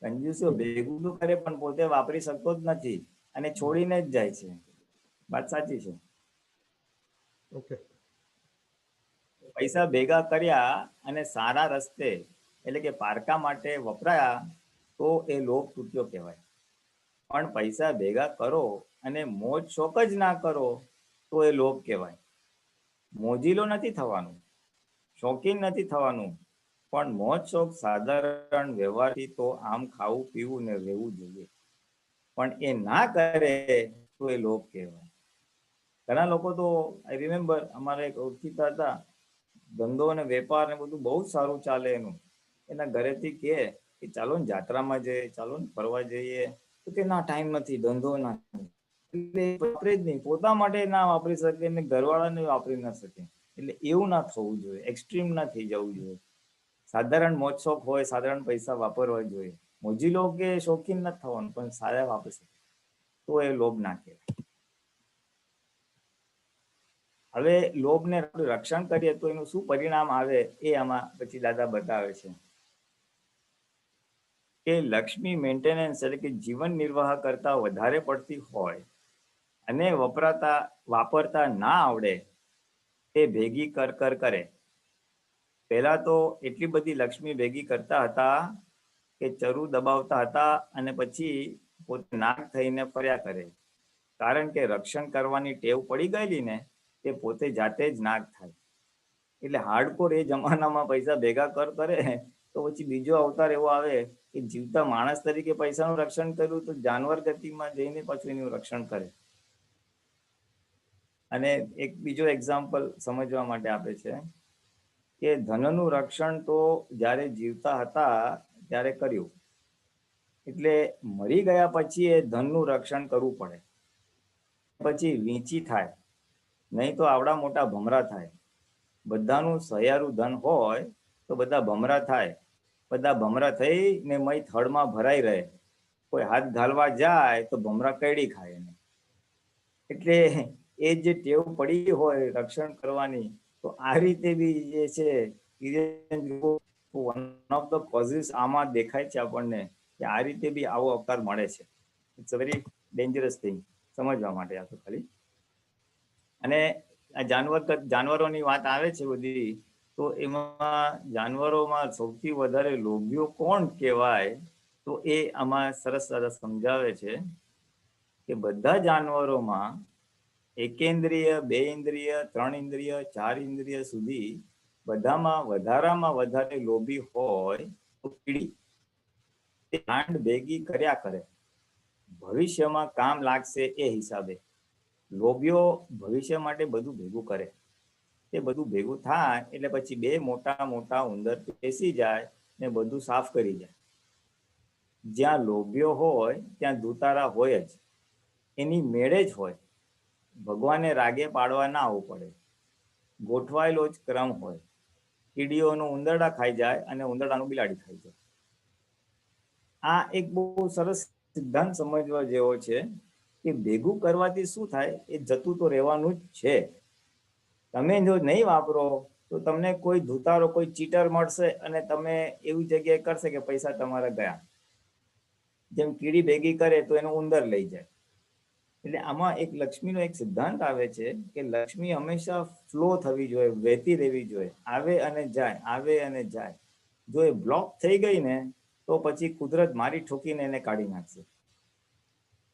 કંજૂસો ભેગું તો કરે પણ પોતે વાપરી શકતો જ નથી અને છોડીને જ જાય છે. વાત સાચી છે. Okay. પૈસા ભેગા કર્યા અને સારા રસ્તે એટલે કે પારકા માટે વપરાયા તો એ લોભ તૂટ્યો કહેવાય. પણ પૈસા ભેગા કરો અને મોજ શોખ જ ના કરો તો એ લોભ કહેવાય. મોજીલો નથી થવાનું, શોખીન નથી થવાનું, પણ મોજ શોખ સાધારણ વ્યવહારથી તો આમ ખાવું પીવું ને રહેવું જોઈએ. પણ એ ના કરે તો એ લોભ કહેવાય. ઘણા લોકો તો આઈ રિમેમ્બર અમારા એક ઓળખીતા હતા, ધંધો અને વેપાર ને બધું બહુ જ સારું ચાલે એનું. એના ઘરેથી કે ચાલો ને જાત્રામાં જઈએ, ચાલો ને ફરવા જઈએ, તો કે ના ટાઈમ નથી, ધંધો ના, એટલે વાપરે જ નહીં, પોતા માટે ના વાપરી શકે ને ઘરવાળાને વાપરી ના શકે. એટલે એવું ના થવું જોઈએ, એક્સ્ટ્રીમ ના થઈ જવું જોઈએ. સાધારણ મોજ શોખ હોય, સાધારણ પૈસા વાપરવા જોઈએ. મોજીલો કે શોખીન નથી થવાનું, પણ સારા વાપરી શકે તો એ લોભ ના કહેવાય. હવે લોભને રક્ષણ કરીએ તો એનું શું પરિણામ આવે એ આમાં પછી દાદા બતાવે છે કે લક્ષ્મી મેન્ટેનન્સ એટલે કે જીવન નિર્વાહ કરતા વધારે પડતી હોય અને વાપરતા ના આવડે તે ભેગી કરે. પહેલા તો એટલી બધી લક્ષ્મી ભેગી કરતા હતા કે ચરુ દબાવતા હતા અને પછી પોતે નાક થઈને ફર્યા કરે. કારણ કે રક્ષણ કરવાની ટેવ પડી ગયેલી ને તે પોતે જાતે જ નાક થાય. એટલે હાર્ડકોર એ જમાનામાં પૈસા ભેગા કરે તો પછી બીજો અવતાર એવો આવે કે જીવતા માણસ તરીકે પૈસાનું રક્ષણ કર્યું તો જાનવર ગતિમાં જઈને પાછું એનું રક્ષણ કરે. અને એક બીજો એક્ઝામ્પલ સમજવા માટે આપે છે કે ધનનું રક્ષણ તો જ્યારે જીવતા હતા ત્યારે કર્યું, એટલે મરી ગયા પછી એ ધનનું રક્ષણ કરવું પડે. પછી વીંચી થાય, નહીં તો આવડા મોટા ભમરા થાય. બધાનું સહિયારું ધન હોય તો બધા ભમરા થાય, બધા ભમરા થઈને મય થડમાં ભરાઈ રહે. કોઈ હાથ ઘાલવા જાય તો ભમરા કઈડી ખાય એને. એટલે એ જે ટેવ પડી હોય રક્ષણ કરવાની, તો આ રીતે બી જે છે વન ઓફ ધ કોઝિસ આમાં દેખાય છે આપણને કે આ રીતે બી આવો અવતાર મળે છે. It's a very dangerous thing સમજવા માટે આ તો ખાલી. અને આ જાનવરોની વાત આવે છે બધી, તો એમાં જાનવરોમાં સૌથી વધારે લોભીઓ કોણ કહેવાય તો એ આમાં સરસ સરસ સમજાવે છે કે બધા જાનવરોમાં એકેન્દ્રિય, 2 ઇન્દ્રિય, 3 ઇન્દ્રિય, 4 ઇન્દ્રિય સુધી બધામાં વધારે લોભી હોય તો કીડી. તે ખાંડ ભેગી કર્યા કરે, ભવિષ્યમાં કામ લાગશે એ હિસાબે. લોભીઓ ભવિષ્ય માટે બધું ભેગું કરે. તે બધું ભેગું થાય એટલે પછી 2 મોટા ઉંદર બેસી જાય ને બધું સાફ કરી જાય. જ્યાં લોભીઓ હોય ત્યાં દુતારા હોય જ, એની મેળે જ હોય. ભગવાને રાગે પાડવા ના આવવું પડે, ગોઠવાયેલો જ ક્રમ હોય. કીડીઓનું ઉંદરડા ખાઈ જાય અને ઉંદરડાનું બિલાડી ખાઈ જાય. આ એક બહુ સરસ સિદ્ધાંત સમજવા જેવો છે કે ભેગું કરવાથી શું થાય, એ જતું તો રહેવાનું જ છે. તમે જો નહીં વાપરો તો તમને કોઈ ધુતારો, કોઈ ચીટર મળશે અને તમે એવી જગ્યાએ કરશે કે પૈસા તમારા ગયા. જેમ કીડી ભેગી કરે તો એનો ઉંદર લઈ જાય. એટલે આમાં એક લક્ષ્મીનો એક સિદ્ધાંત આવે છે કે લક્ષ્મી હંમેશા ફ્લો થવી જોઈએ, વહેતી રહેવી જોઈએ, આવે અને જાય, આવે અને જાય. જો એ બ્લોક થઈ ગઈ ને તો પછી કુદરત મારી ઠોકીને એને કાઢી નાખશે.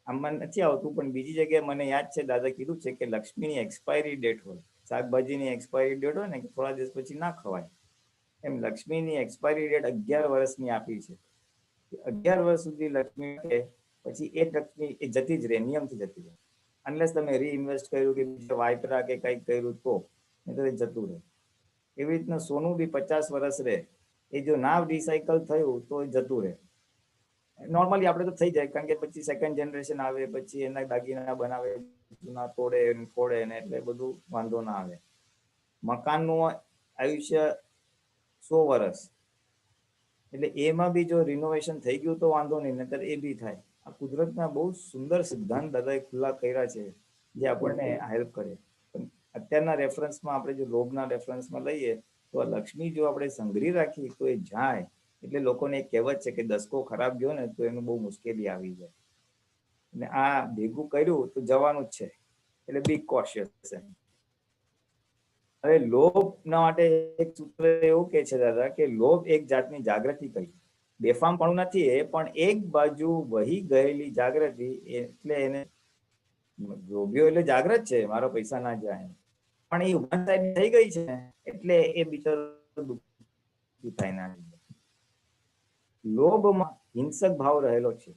આમાં નથી આવતું, પણ બીજી જગ્યાએ મને યાદ છે દાદા કીધું છે કે લક્ષ્મીની એક્સપાયરી ડેટ હોય. શાકભાજીની એક્સપાયરી ડેટ હોય ને કે થોડા દિવસ પછી ના ખવાય, એમ લક્ષ્મીની એક્સપાયરી ડેટ 11 વર્ષની આપી છે. 11 વર્ષ સુધી લક્ષ્મી પછી એ લક્ષ્મી એ જતી જ રહે, નિયમથી જતી રહે. અનલેસ તમે રીઇન્વેસ્ટ કર્યું કે બીજા વાઇપરા કે કંઈક કર્યું તો નહીં તો એ જતું રહે. એવી રીતના સોનું બી 50 વર્ષ રહે, એ જો ના રિસાયકલ થયું તો એ જતું રહે. નોર્મલી આપણે તો થઈ જાય, કારણ કે પછી સેકન્ડ જનરેશન આવે, પછી એના દાગીના બનાવે, જૂના તોડે ફોડે ને, એટલે બધું વાંધો ના આવે. મકાનનું આયુષ્ય 100 વર્ષ, એટલે એમાં બી જો રિનોવેશન થઈ ગયું તો વાંધો નહીં, નહીતર એ બી થાય. આ કુદરતના બહુ સુંદર સિદ્ધાંત દાદાએ ખુલ્લા કર્યા છે, જે આપણને હેલ્પ કરે. પણ અત્યારના રેફરન્સમાં આપણે જો લોભના રેફરન્સમાં લઈએ તો આ લક્ષ્મી જો આપણે સંઘરી રાખી તો એ જાય. એટલે લોકોને એક કહેવત છે કે દસકો ખરાબ ગયો ને તો એનું બહુ મુશ્કેલી આવી જાય. અને આ ભેગું કર્યું તો જવાનું જ છે, એટલે બી કોશિયસ છે. હવે લોભ ના માટે એક સૂત્ર એવું કે છે દાદા કે લોભ એક જાતની જાગૃતિ કહી. બેફામ પણ નથી એ, પણ એક બાજુ વહી ગયેલી જાગૃતિ, એટલે એને લોભ્યો એટલે જાગ્રત છે, મારો પૈસા ના જાય, પણ એ વન સાઈડ થઈ ગઈ છે, એટલે એ બિચારો દુઃખી થાય ના. લોભમાં હિંસક ભાવ રહેલો છે.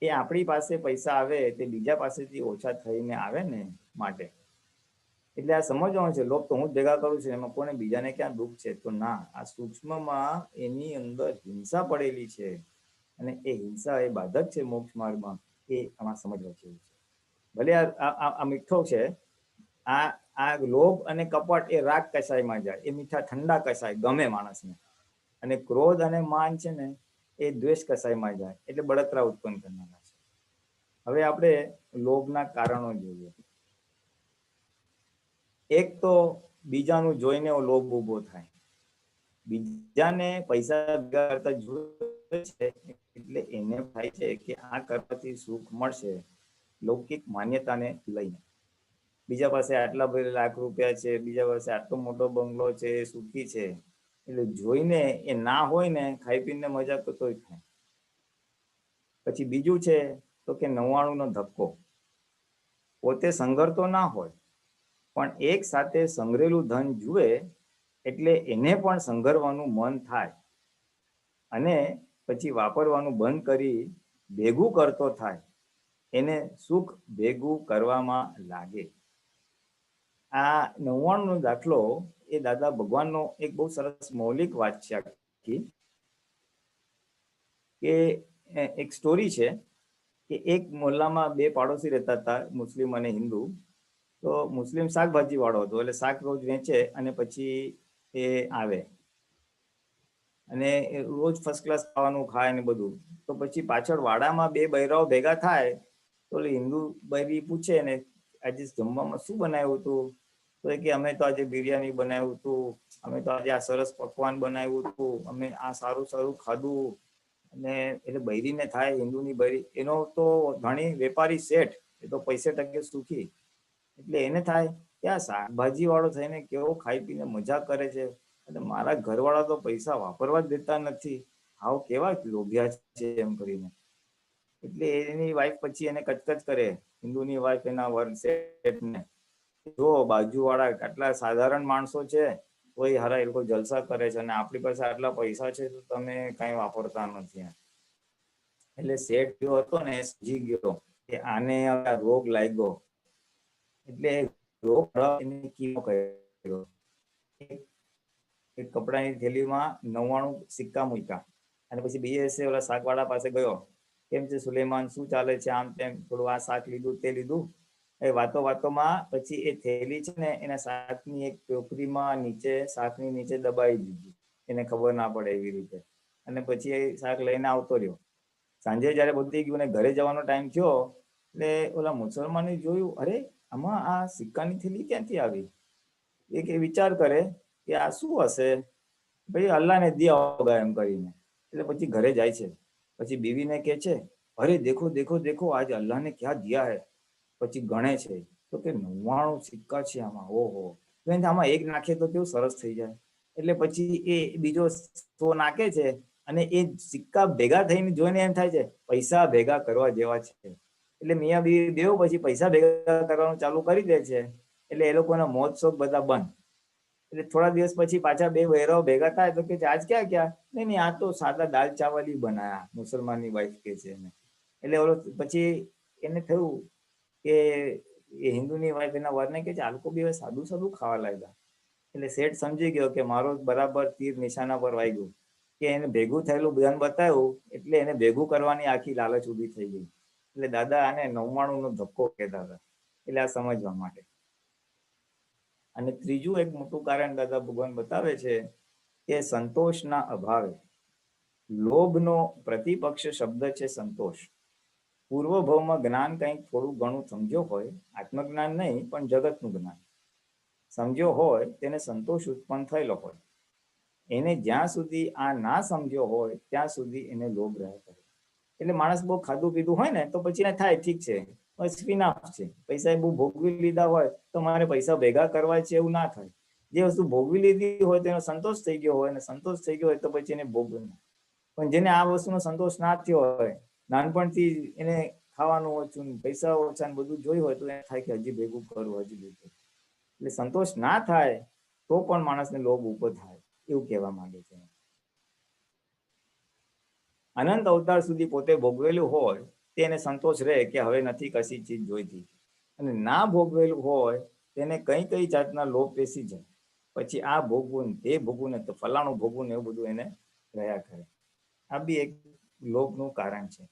એ આપણી પાસે પૈસા આવે તે બીજા પાસેથી ઓછા થઈને આવે ને માટે. એટલે આ સમજવાનું છે, લોભ તો હું જ ભેગા કરું છું, એમાં કોને બીજાને ક્યાં દુઃખ છે? તો ના, આ સૂક્ષ્મમાં એની અંદર હિંસા પડેલી છે, અને એ હિંસા એ બાધક છે મોક્ષ માર્ગમાં. એ આમાં સમજવા જેવું છે. ભલે આ મીઠો છે, આ લોભ અને કપટ એ રાગ કસાયમાં જાય, એ મીઠા ઠંડા કસાય ગમે માણસને. અને ક્રોધ અને માન છે ને એ દ્વેષ કસાયમાં જાય, એટલે બળતરા ઉત્પન્ન કરનારા છે. હવે આપણે લોભના કારણો જોઈએ. એક તો બીજાનું જોઈને લોભ ઉભો થાય. બીજાને પૈસા ભેગા કરતા જોવે છે, એટલે એને થાય છે કે આ કરવાથી સુખ મળશે, લૌકિક માન્યતાને લઈને. બીજા પાસે આટલા બધા લાખ રૂપિયા છે, બીજા પાસે આટલો મોટો બંગલો છે, સુખી છે, એટલે જોઈને એ ના હોય ને ખાઈ પીને મજા કરતો થાય. પછી બીજું છે તો કે 99 નો ધક્કો. પોતે સંઘરતો ના હોય, પણ એક સાથે સંઘરેલું ધન જુએ એટલે એને પણ સંઘરવાનું મન થાય, અને પછી વાપરવાનું બંધ કરી ભેગું કરતો થાય, એને સુખ ભેગું કરવામાં લાગે. આ 99 નો દાખલો એ દાદા ભગવાનનો એક બહુ સરસ મૌલિક વાત છે આખી. કે એક સ્ટોરી છે કે એક મોહલ્લામાં બે પાડોશી રહેતા હતા, મુસ્લિમ અને હિન્દુ. તો મુસ્લિમ શાકભાજી વાળો હતો, એટલે શાક રોજ વેચે અને પછી એ આવે અને રોજ ફર્સ્ટ ક્લાસ ખાવાનું ખાય ને બધું. તો પછી પાછળ વાડામાં બે બૈરાઓ ભેગા થાય, તો હિન્દુ બૈરી પૂછે ને આજે જમવામાં શું બનાવ્યું હતું? તો કે અમે તો આજે બિરયાની બનાવ્યું હતું, અમે તો આજે આ સરસ પકવાન બનાવ્યું હતું, અમે આ સારું સારું ખાધું. અને એટલે બૈરીને થાય, હિન્દુની બૈરી, એનો તો ધણી વેપારી શેઠ, એ તો પૈસે ટકે સુખી. એટલે એને થાય કે આ શાકભાજી વાળો થઈને કેવો ખાઈ પીને મજા કરે છે, અને મારા ઘરવાળા તો પૈસા વાપરવા જ દેતા નથી, હાવ કેવા લોભિયા છે એમ કરીને. એટલે એની વાઈફ પછી એને કચકચ કરે, હિન્દુની વાઈફ એના વર્ગ શેઠને, જો બાજુ વાળા આટલા સાધારણ માણસો છે કોઈ હારા એ લોકો જલસા કરે છે, અને આપણી પાસે આટલા પૈસા છે તો તમે કઈ વાપરતા નથી. એટલે શેઠ જો હતો ને એ સમજી ગયો કે આને રોગ લાગ્યો, એટલે રોગ એને કીમો કર્યો. એક કપડાની થેલીમાં 99 સિક્કા મૂક્યા, અને પછી બીજે ઓલા શાકવાળા પાસે ગયો, કેમ છે સુલેમાન, શું ચાલે છે, આમ તેમ, થોડું આ શાક લીધું તે લીધું. એ વાતોમાં પછી એ થેલી છે ને એના શાકની એક ટોકરીમાં નીચે, શાકની નીચે દબાવી દીધી, એને ખબર ના પડે એવી રીતે. અને પછી એ શાક લઈને આવતો રહ્યો. સાંજે જયારે બધી ગયું ને ઘરે જવાનો ટાઈમ થયો, એટલે ઓલા મુસલમાને જોયું, અરે આમાં આ સિક્કાની થેલી ક્યાંથી આવી? એ વિચાર કરે કે આ શું હશે, ભાઈ અલ્લાહને દિયા હોગા એમ કરીને. એટલે પછી ઘરે જાય છે, પછી બીવીને કહે છે, અરે દેખો દેખો દેખો આજ અલ્લાહને ક્યાં દિયા હે. પછી ગણે છે તો કે 99 સિક્કા છે આમાં, ઓહો, આમાં એક નાખે તો કેવું સરસ થઈ જાય. એટલે પછી એ બીજો 100 નાખે છે, અને એ સિક્કા ભેગા થઈને જોઈને એમ થાય છે પૈસા ભેગા કરવા જેવા છે. એટલે મિયા બીવી બેવ પછી પૈસા ભેગા કરવાનું ચાલુ કરી દે છે. એટલે એ લોકોના મોજ શોખ બધા બંધ. એટલે થોડા દિવસ પછી પાછા બે બૈરાઓ ભેગા થાય તો કે આજ ક્યાં ક્યાં? નહીં, આ તો સાદા દાલ ચાવલ ही બનાયા, મુસલમાનની વાઈફ કે છે એને. એટલે ઓલો પછી એને થયું કે એ હિન્દુની વાઈફ એના વરને કે છે આ લોકો બી હવે સાદું સાદું ખાવા લાગ્યા. એટલે શેઠ સમજી ગયો કે મારો બરાબર તીર નિશાના પર વાગ્યું, કે એને ભેગું થયેલું બધાને બતાવ્યું એટલે એને ભેગું કરવાની આખી લાલચ ઊભી થઈ ગઈ. એટલે દાદા આને 99 નો ધક્કો કહેતા હતા. એટલે આ સમજવા માટે. અને ત્રીજું એક મોટું કારણ દાદા ભગવાન બતાવે છે કે સંતોષના અભાવે, લોભનો પ્રતિપક્ષ શબ્દ છે સંતોષ. પૂર્વ ભાવમાં જ્ઞાન કંઈક થોડું ઘણું સમજ્યો હોય, આત્મજ્ઞાન નહીં પણ જગતનું જ્ઞાન સમજ્યો હોય તેને સંતોષ ઉત્પન્ન થયેલો હોય. એને જ્યાં સુધી આ ના સમજ્યો હોય ત્યાં સુધી એને લોભ રહ્યા કરે. એટલે માણસ બહુ ખાધું પીધું હોય ને તો પછી એને થાય ઠીક છે બસ વિનાશ છે, પૈસા એ બહુ ભોગવી લીધા હોય તો મારે પૈસા ભેગા કરવા છે એવું ના થાય. જે વસ્તુ ભોગવી લીધી હોય તેનો સંતોષ થઈ ગયો હોય, અને સંતોષ થઈ ગયો હોય તો પછી એને ભોગવું. પણ જેને આ વસ્તુનો સંતોષ ના થયો હોય, નાનપણથી એને ખાવાનું ઓછું, પૈસા ઓછા બધું જોયું હોય તો એને થાય કે હજી ભેગું કરું, હજી ભેગું. એટલે સંતોષ ના થાય તો પણ માણસને લોભ ઉભો થાય એવું કહેવા માંગે છે. અનંત અવતાર સુધી પોતે ભોગવેલું હોય તેને સંતોષ રહે કે હવે નથી કશી ચીજ જોઈતી, અને ના ભોગવેલું હોય તેને કઈ જાતના લોભ બેસી જાય. પછી આ ભોગવું તે ભોગવું ને તો ફલાણું ભોગવું ને એવું બધું એને રહ્યા કરે. આ બી એક લોભનું કારણ છે.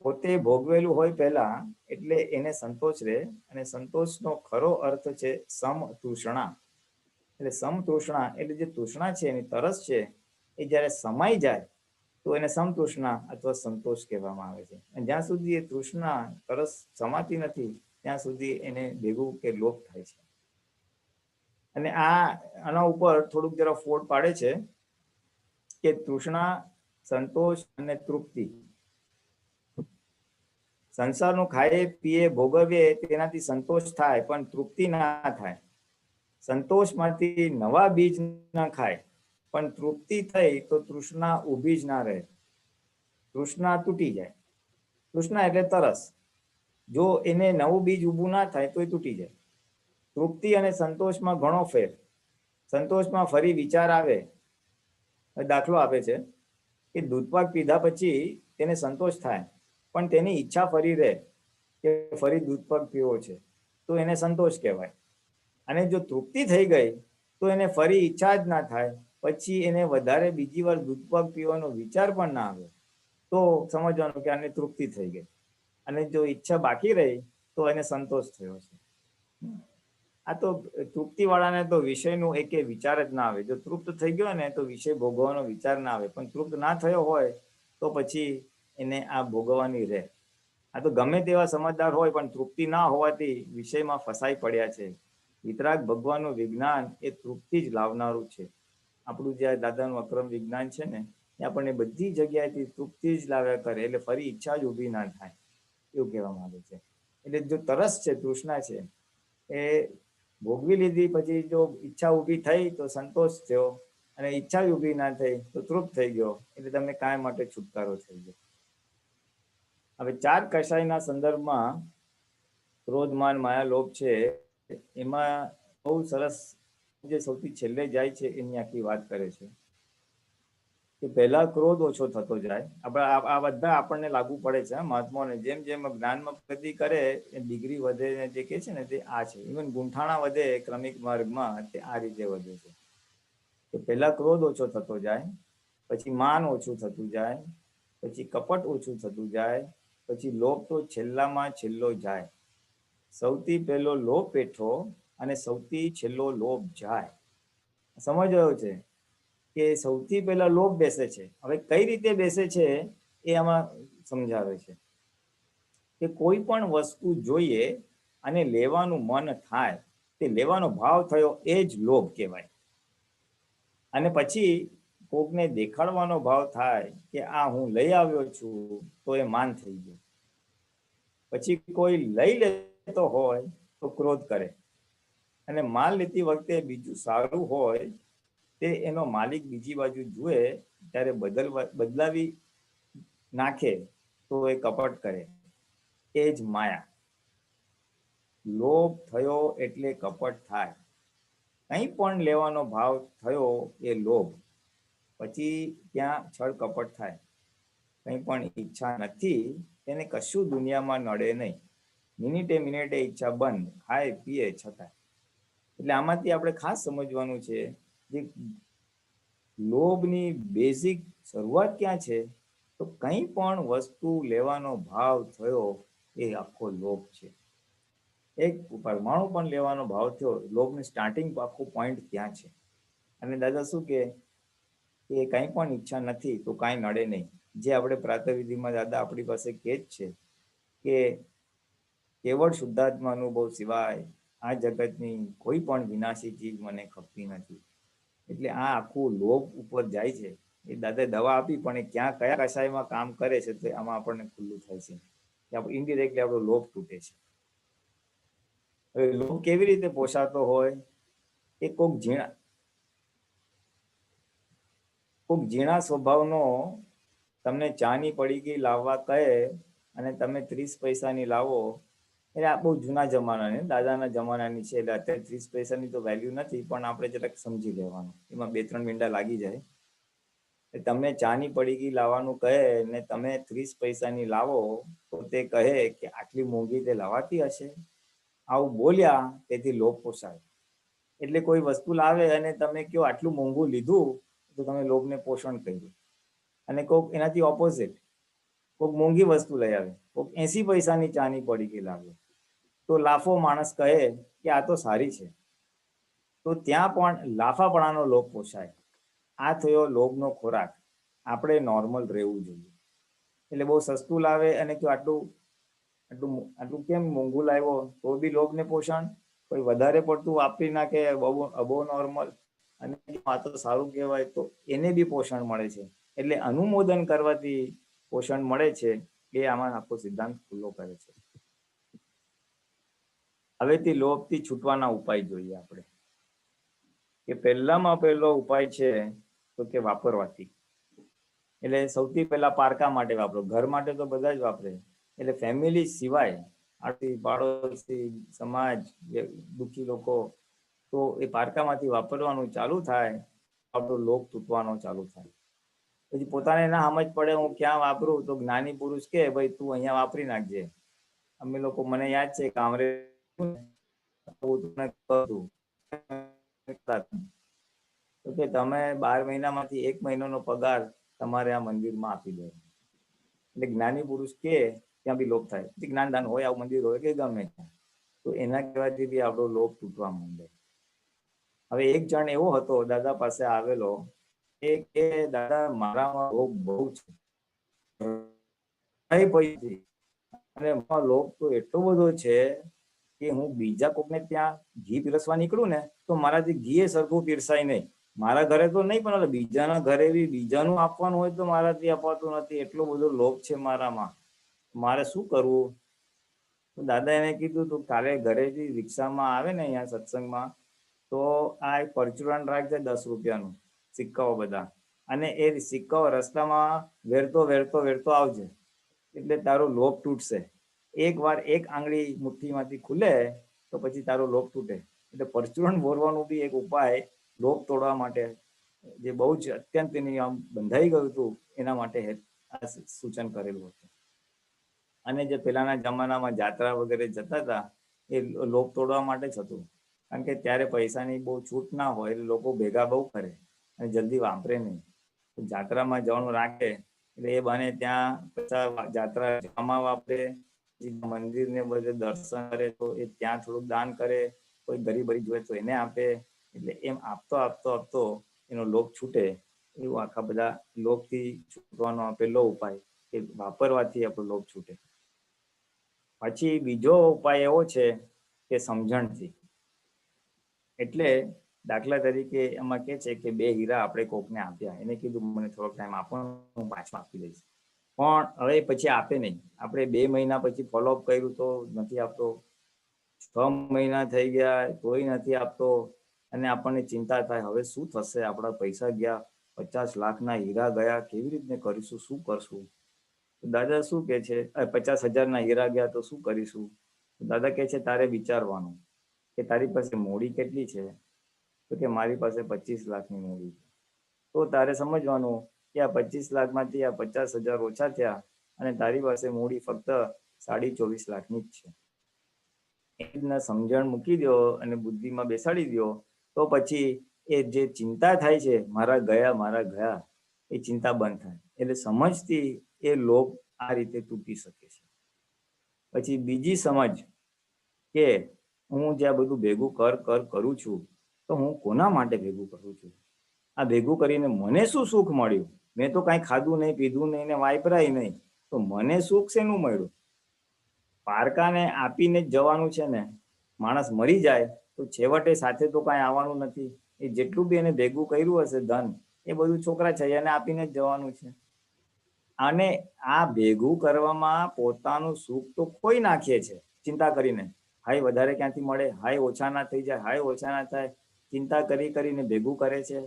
પોતે ભોગવેલું હોય પહેલા એટલે એને સંતોષ રહે, અને સંતોષનો ખરો અર્થ છે સમતૃષ્ણા. એટલે સમતૃષ્ણા એટલે જે તૃષ્ણા છે એની તરસ છે એ જ્યારે સમાઈ જાય તો એને સમતૃષ્ણા અથવા સંતોષ કહેવામાં આવે છે. અને જ્યાં સુધી એ તૃષ્ણા તરસ સમાતી નથી ત્યાં સુધી એને ભેગું કે લોભ થાય છે. અને આના ઉપર થોડુંક જરા ફોડ પાડે છે કે તૃષ્ણા, સંતોષ અને તૃપ્તિ સંસારનું ખાઈએ પીએ ભોગવીએ તેનાથી સંતોષ થાય પણ તૃપ્તિ ના થાય. સંતોષમાંથી નવા બીજ ના ખાય પણ તૃપ્તિ થઈ તો તૃષ્ણા ઊભી જ ના રહે, તૃષ્ણા તૂટી જાય. તૃષ્ણા એટલે તરસ, જો એને નવું બીજ ઊભું ના થાય તો એ તૂટી જાય. તૃપ્તિ અને સંતોષમાં ઘણો ફેર. સંતોષમાં ફરી વિચાર આવે. દાખલો આપે છે કે દૂધપાક પીધા પછી તેને સંતોષ થાય પણ તેની ઈચ્છા ફરી રહે કે ફરી દૂધપાક પીવો છે તો એને સંતોષ કહેવાય. અને જો તૃપ્તિ થઈ ગઈ તો એને ફરી ઈચ્છા જ ના થાય, પછી એને વધારે બીજી વાર દૂધપાક પીવાનો વિચાર પણ ના આવે તો સમજવાનું કે આને તૃપ્તિ થઈ ગઈ. અને જો ઈચ્છા બાકી રહી તો એને સંતોષ થયો છે. આ તો તૃપ્તિ વાળાને તો વિષયનું એક વિચાર જ ના આવે. જો તૃપ્ત થઈ ગયો ને તો વિષય ભોગવવાનો વિચાર ના આવે, પણ તૃપ્ત ના થયો હોય તો પછી એને આ ભોગવવાની રહે. આ તો ગમે તેવા સમજદાર હોય પણ તૃપ્તિ ના હોવાથી વિષયમાં ફસાઈ પડ્યા છે. વિતરાગ ભગવાનનું વિજ્ઞાન એ તૃપ્તિ જ લાવનારું છે. આપણું જે દાદાનું અક્રમ વિજ્ઞાન છે ને એ આપણને બધી જગ્યાએથી તૃપ્તિ જ લાવ્યા કરે, એટલે ફરી ઈચ્છા જ ઊભી ના થાય એવું કહેવામાં આવે છે. એટલે જો તરસ છે, તૃષ્ણા છે એ ભોગવી લીધી પછી જો ઈચ્છા ઊભી થઈ તો સંતોષ થયો, અને ઈચ્છા ઊભી ના થઈ તો તૃપ્ત થઈ ગયો, એટલે તમને કાયમ માટે છુટકારો થઈ ગયો. હવે 4 કષાયના સંદર્ભમાં ક્રોધ, માન, માયા, લોભ છે એમાં બહુ સરસ જે સૌથી છેલ્લે જાય છે એની આખી વાત કરે છે કે પહેલા ક્રોધ ઓછો થતો જાય. આ બધા આપણને લાગુ પડે છે મહાત્માઓને. જેમ જેમ જ્ઞાનમાં પ્રગતિ કરે એ ડિગ્રી વધે જે કે છે ને તે આ છે. ઇવન ગુંઠાણા વધે ક્રમિક માર્ગમાં તે આ રીતે વધે છે. તો પહેલા ક્રોધ ઓછો થતો જાય, પછી માન ઓછું થતું જાય, પછી કપટ ઓછું થતું જાય, પછી લોભ તો છેલ્લામાં છેલ્લો જાય. સૌથી પહેલો લોભ પેઠો અને સૌથી છેલ્લો લોભ જાય. સમજ્યો છે કે સૌથી પહેલા લોભ બેસે છે. હવે કઈ રીતે બેસે છે એ આમાં સમજાવે છે કે કોઈ પણ વસ્તુ જોઈએ અને લેવાનું મન થાય, તે લેવાનો ભાવ થયો એ જ લોભ કહેવાય. અને પછી કોકને દેખાડવાનો ભાવ થાય કે આ હું લઈ આવ્યો છું તો એ માન થઈ ગયું. પછી કોઈ લઈ લેતો હોય તો ક્રોધ કરે, અને માલ લેતી વખતે બીજું સારું હોય તે એનો માલિક બીજી બાજુ જુએ ત્યારે બદલાવી નાખે તો એ કપટ કરે. એ જ માયા. લોભ થયો એટલે કપટ થાય. કંઈ પણ લેવાનો ભાવ થયો એ લોભ, પછી ત્યાં છળ કપટ થાય. કંઈ પણ ઈચ્છા નથી તેને કશું દુનિયામાં નડે નહીં. મિનિટે મિનિટે ઈચ્છા બંધ, ખાય પીએ છતાં. એટલે આમાંથી આપણે ખાસ સમજવાનું છે જે લોભની બેઝિક શરૂઆત ક્યાં છે, તો કંઈ પણ વસ્તુ લેવાનો ભાવ થયો એ આખો લોભ છે. એક પરમાણુ પણ લેવાનો ભાવ થયો, લોભની સ્ટાર્ટિંગ આખો પોઈન્ટ ત્યાં છે. અને દાદા શું કે કંઈ પણ ઈચ્છા નથી તો કાંઈ નડે નહીં. જે આપણે પ્રાતઃવિધિમાં દાદા આપણી પાસે કે જ છે કે કેવળ શુદ્ધાત્મા અનુભવ સિવાય આ જગતની કોઈ પણ વિનાશી ચીજ મને ખપતી નથી. એટલે આ આખું લોભ ઉપર જાય છે. એ દાદા દવા આપી પણ એ ક્યાં કયા કશાયમાં કામ કરે છે તો આમાં આપણને ખુલ્લું થાય છે કે આપણે ઇનડિરેક્ટલી આપણો લોભ તૂટે છે. હવે લોભ કેવી રીતે પોષાતો હોય, એ કોક ઝીણા સ્વભાવનો તમને ચાની પડીકી લાવવા કહે અને તમે 30 પૈસાની લાવો, એટલે આ બહુ જૂના જમાનાની, દાદાના જમાનાની છે. એટલે અત્યારે 30 પૈસાની તો વેલ્યુ નથી, પણ આપણે જરાક સમજી લેવાનું, એમાં 2-3 મિનિટ લાગી જાય. તમને ચાની પડીકી લાવવાનું કહે ને તમે 30 પૈસાની લાવો તો તે કહે કે આટલી મોંઘી તે લવાતી હશે. આવું બોલ્યા તેથી લોભ પોષાય. એટલે કોઈ વસ્તુ લાવે અને તમે કહો આટલું મોંઘું લીધું તો તમે લોભને પોષણ કર્યું. અને કોઈક એનાથી ઓપોઝિટ, કોઈક મોંઘી વસ્તુ લઈ આવે, કોઈક 80 પૈસાની ચાની પડીકી લાવે તો લાફો માણસ કહે કે આ તો સારી છે. તો ત્યાં પણ લાફાપણાનો લોભ પોષાય. આ થયો લોભનો ખોરાક. આપણે નોર્મલ રહેવું જોઈએ. એટલે બહુ સસ્તું લાવે અને કે આટલું કેમ મોંઘું લાવ્યો તો બી લોભને પોષણ. કોઈ વધારે પડતું વાપરી નાખે અબો નોર્મલ અને આ તો સારું કહેવાય તો એને બી પોષણ મળે છે. એટલે અનુમોદન કરવાથી પોષણ મળે છે. એ આમાં આખો સિદ્ધાંત ખુલ્લો કરે છે. હવેથી લોભથી છૂટવાના ઉપાય જોઈએ આપણે. કે પહેલામાં પહેલો ઉપાય છે તો કે વાપરવાથી. એટલે સૌથી પહેલા પારકા માટે વાપરો. ઘર માટે તો બધા જ વાપરે. એટલે ફેમિલી સિવાય આથી પાડોશી, સમાજ, દુઃખી લોકો, તો એ પારકામાંથી વાપરવાનું ચાલુ થાય, આપણો લોભ તૂટવાનો ચાલુ થાય. પછી પોતાને ના સમજ પડે હું ક્યાં વાપરું તો જ્ઞાની પુરુષ કે ભાઈ તું અહીંયા વાપરી નાખજે. અમે લોકો, મને યાદ છે કામરે તો કે તમે 12 મહિનામાંથી 1 મહિનાનો પગાર તમારે આ મંદિરમાં આપી દો. એટલે જ્ઞાની પુરુષ કે ત્યાં બી લોભ થાય. જ્ઞાનદાન હોય, આવું મંદિર હોય કે ગમે ત્યાં, તો એના કહેવાથી બી આપણો લોભ તૂટવા માંડે. હવે એક જણ એવો હતો દાદા પાસે આવેલો, એ કે દાદા મારામાં લોભ બહુ છે અને લોભ તો એટલો બધો છે કે હું બીજા કોકને ત્યાં ઘી પીરસવા નીકળું ને તો મારાથી ઘી સરખું પીરસાય નહીં. મારા ઘરે તો નહીં, પણ બીજાના ઘરે બી બીજાનું આપવાનું હોય તો મારાથી અપાતું નથી. એટલો બધો લોભ છે મારામાં, મારે શું કરવું? તો દાદા એને કીધું તું કાલે ઘરેથી રિક્ષામાં આવે ને અહીંયા સત્સંગમાં તો આ એક પરચુરણ રાખજે 10 રૂપિયાનું, સિક્કાઓ બધા, અને એ સિક્કાઓ રસ્તામાં વેરતો વેરતો વેરતો આવજે. એટલે તારો લોભ તૂટશે. એક વાર એક આંગળી મુઠ્ઠીમાંથી ખુલે તો પછી તારો લોભ તૂટે. એટલે પરચુરણ બોરવાનું બી એક ઉપાય લોભ તોડવા માટે, જે બહુ જ અત્યંત આમ બંધાઈ ગયું હતું એના માટે આ સૂચન કરેલું હતું. અને જે પેલાના જમાનામાં જાત્રા વગેરે જતા હતા એ લોભ તોડવા માટે જ હતું. કારણ કે ત્યારે પૈસાની બહુ છૂટ ના હોય એટલે લોકો ભેગા બહુ કરે અને જલ્દી વાપરે નહીં. જાત્રામાં જવાનું રાખે એટલે એ બને ત્યાં જાત્રા જમા વાપરે, મંદિરને બધે દર્શન કરે તો એ ત્યાં થોડુંક દાન કરે, કોઈ ગરીબ જોઈએ તો એને આપે. એટલે એમ આપતો આપતો આપતો એનો લોભ છૂટે. એવું આખા બધા લોભથી છૂટવાનો પહેલો ઉપાય કે વાપરવાથી આપણો લોભ છૂટે. પછી બીજો ઉપાય એવો છે કે સમજણથી. એટલે દાખલા તરીકે એમાં કે છે કે 2 હીરા આપણે કોકને આપ્યા, એને કીધું મને થોડોક ટાઈમ આપો, હું પાછું આપી દઈશ. પણ હવે પછી આપે નહીં. આપણે 2 મહિના પછી ફોલોઅપ કર્યું તો નથી આપતો, 6 મહિના થઈ ગયા તોય નથી આપતો, અને આપણને ચિંતા થાય હવે શું થશે, આપણા પૈસા ગયા, 50 લાખના હીરા ગયા, કેવી રીતે કરીશું, શું કરશું? દાદા શું કે છે, 50,000ના હીરા ગયા તો શું કરીશું? દાદા કે છે તારે વિચારવાનું કે તારી પાસે મૂડી કેટલી છે? તો કે મારી પાસે 25 લાખની મૂડી છે. તો તારે સમજવાનું કે આ 25 લાખમાંથી આ 50,000 ઓછા થયા અને તારી પાસે મૂડી ફક્ત 24.5 લાખની જ છે. એને સમજણ મૂકી દો અને બુદ્ધિમાં બેસાડી દો, તો પછી એ જે ચિંતા થાય છે મારા ગયા એ ચિંતા બંધ થાય. એટલે સમજથી એ લોભ આ રીતે તૂટી શકે છે. પછી બીજી સમજ કે હું જે આ બધું ભેગું કરું છું, તો હું કોના માટે ભેગું કરું છું? આ ભેગું કરીને મને શું સુખ મળ્યું? મેં તો કાંઈ ખાધું નહીં, પીધું નહીં ને વાપરાય નહીં, તો મને સુખ શેનું મળ્યું? પારકાને આપીને જ જવાનું છે ને. માણસ મરી જાય તો છેવટે સાથે તો કાંઈ આવવાનું નથી. એ જેટલું બી એને ભેગું કર્યું હશે ધન, એ બધું છોકરા છે એને આપીને જ જવાનું છે. અને આ ભેગું કરવામાં પોતાનું સુખ તો ખોઈ નાખીએ છે ચિંતા કરીને. હાય વધારે ક્યાંથી મળે, હાય ઓછા ના થઈ જાય, હાય ઓછા ના થાય, ચિંતા કરીને ભેગું કરે છે.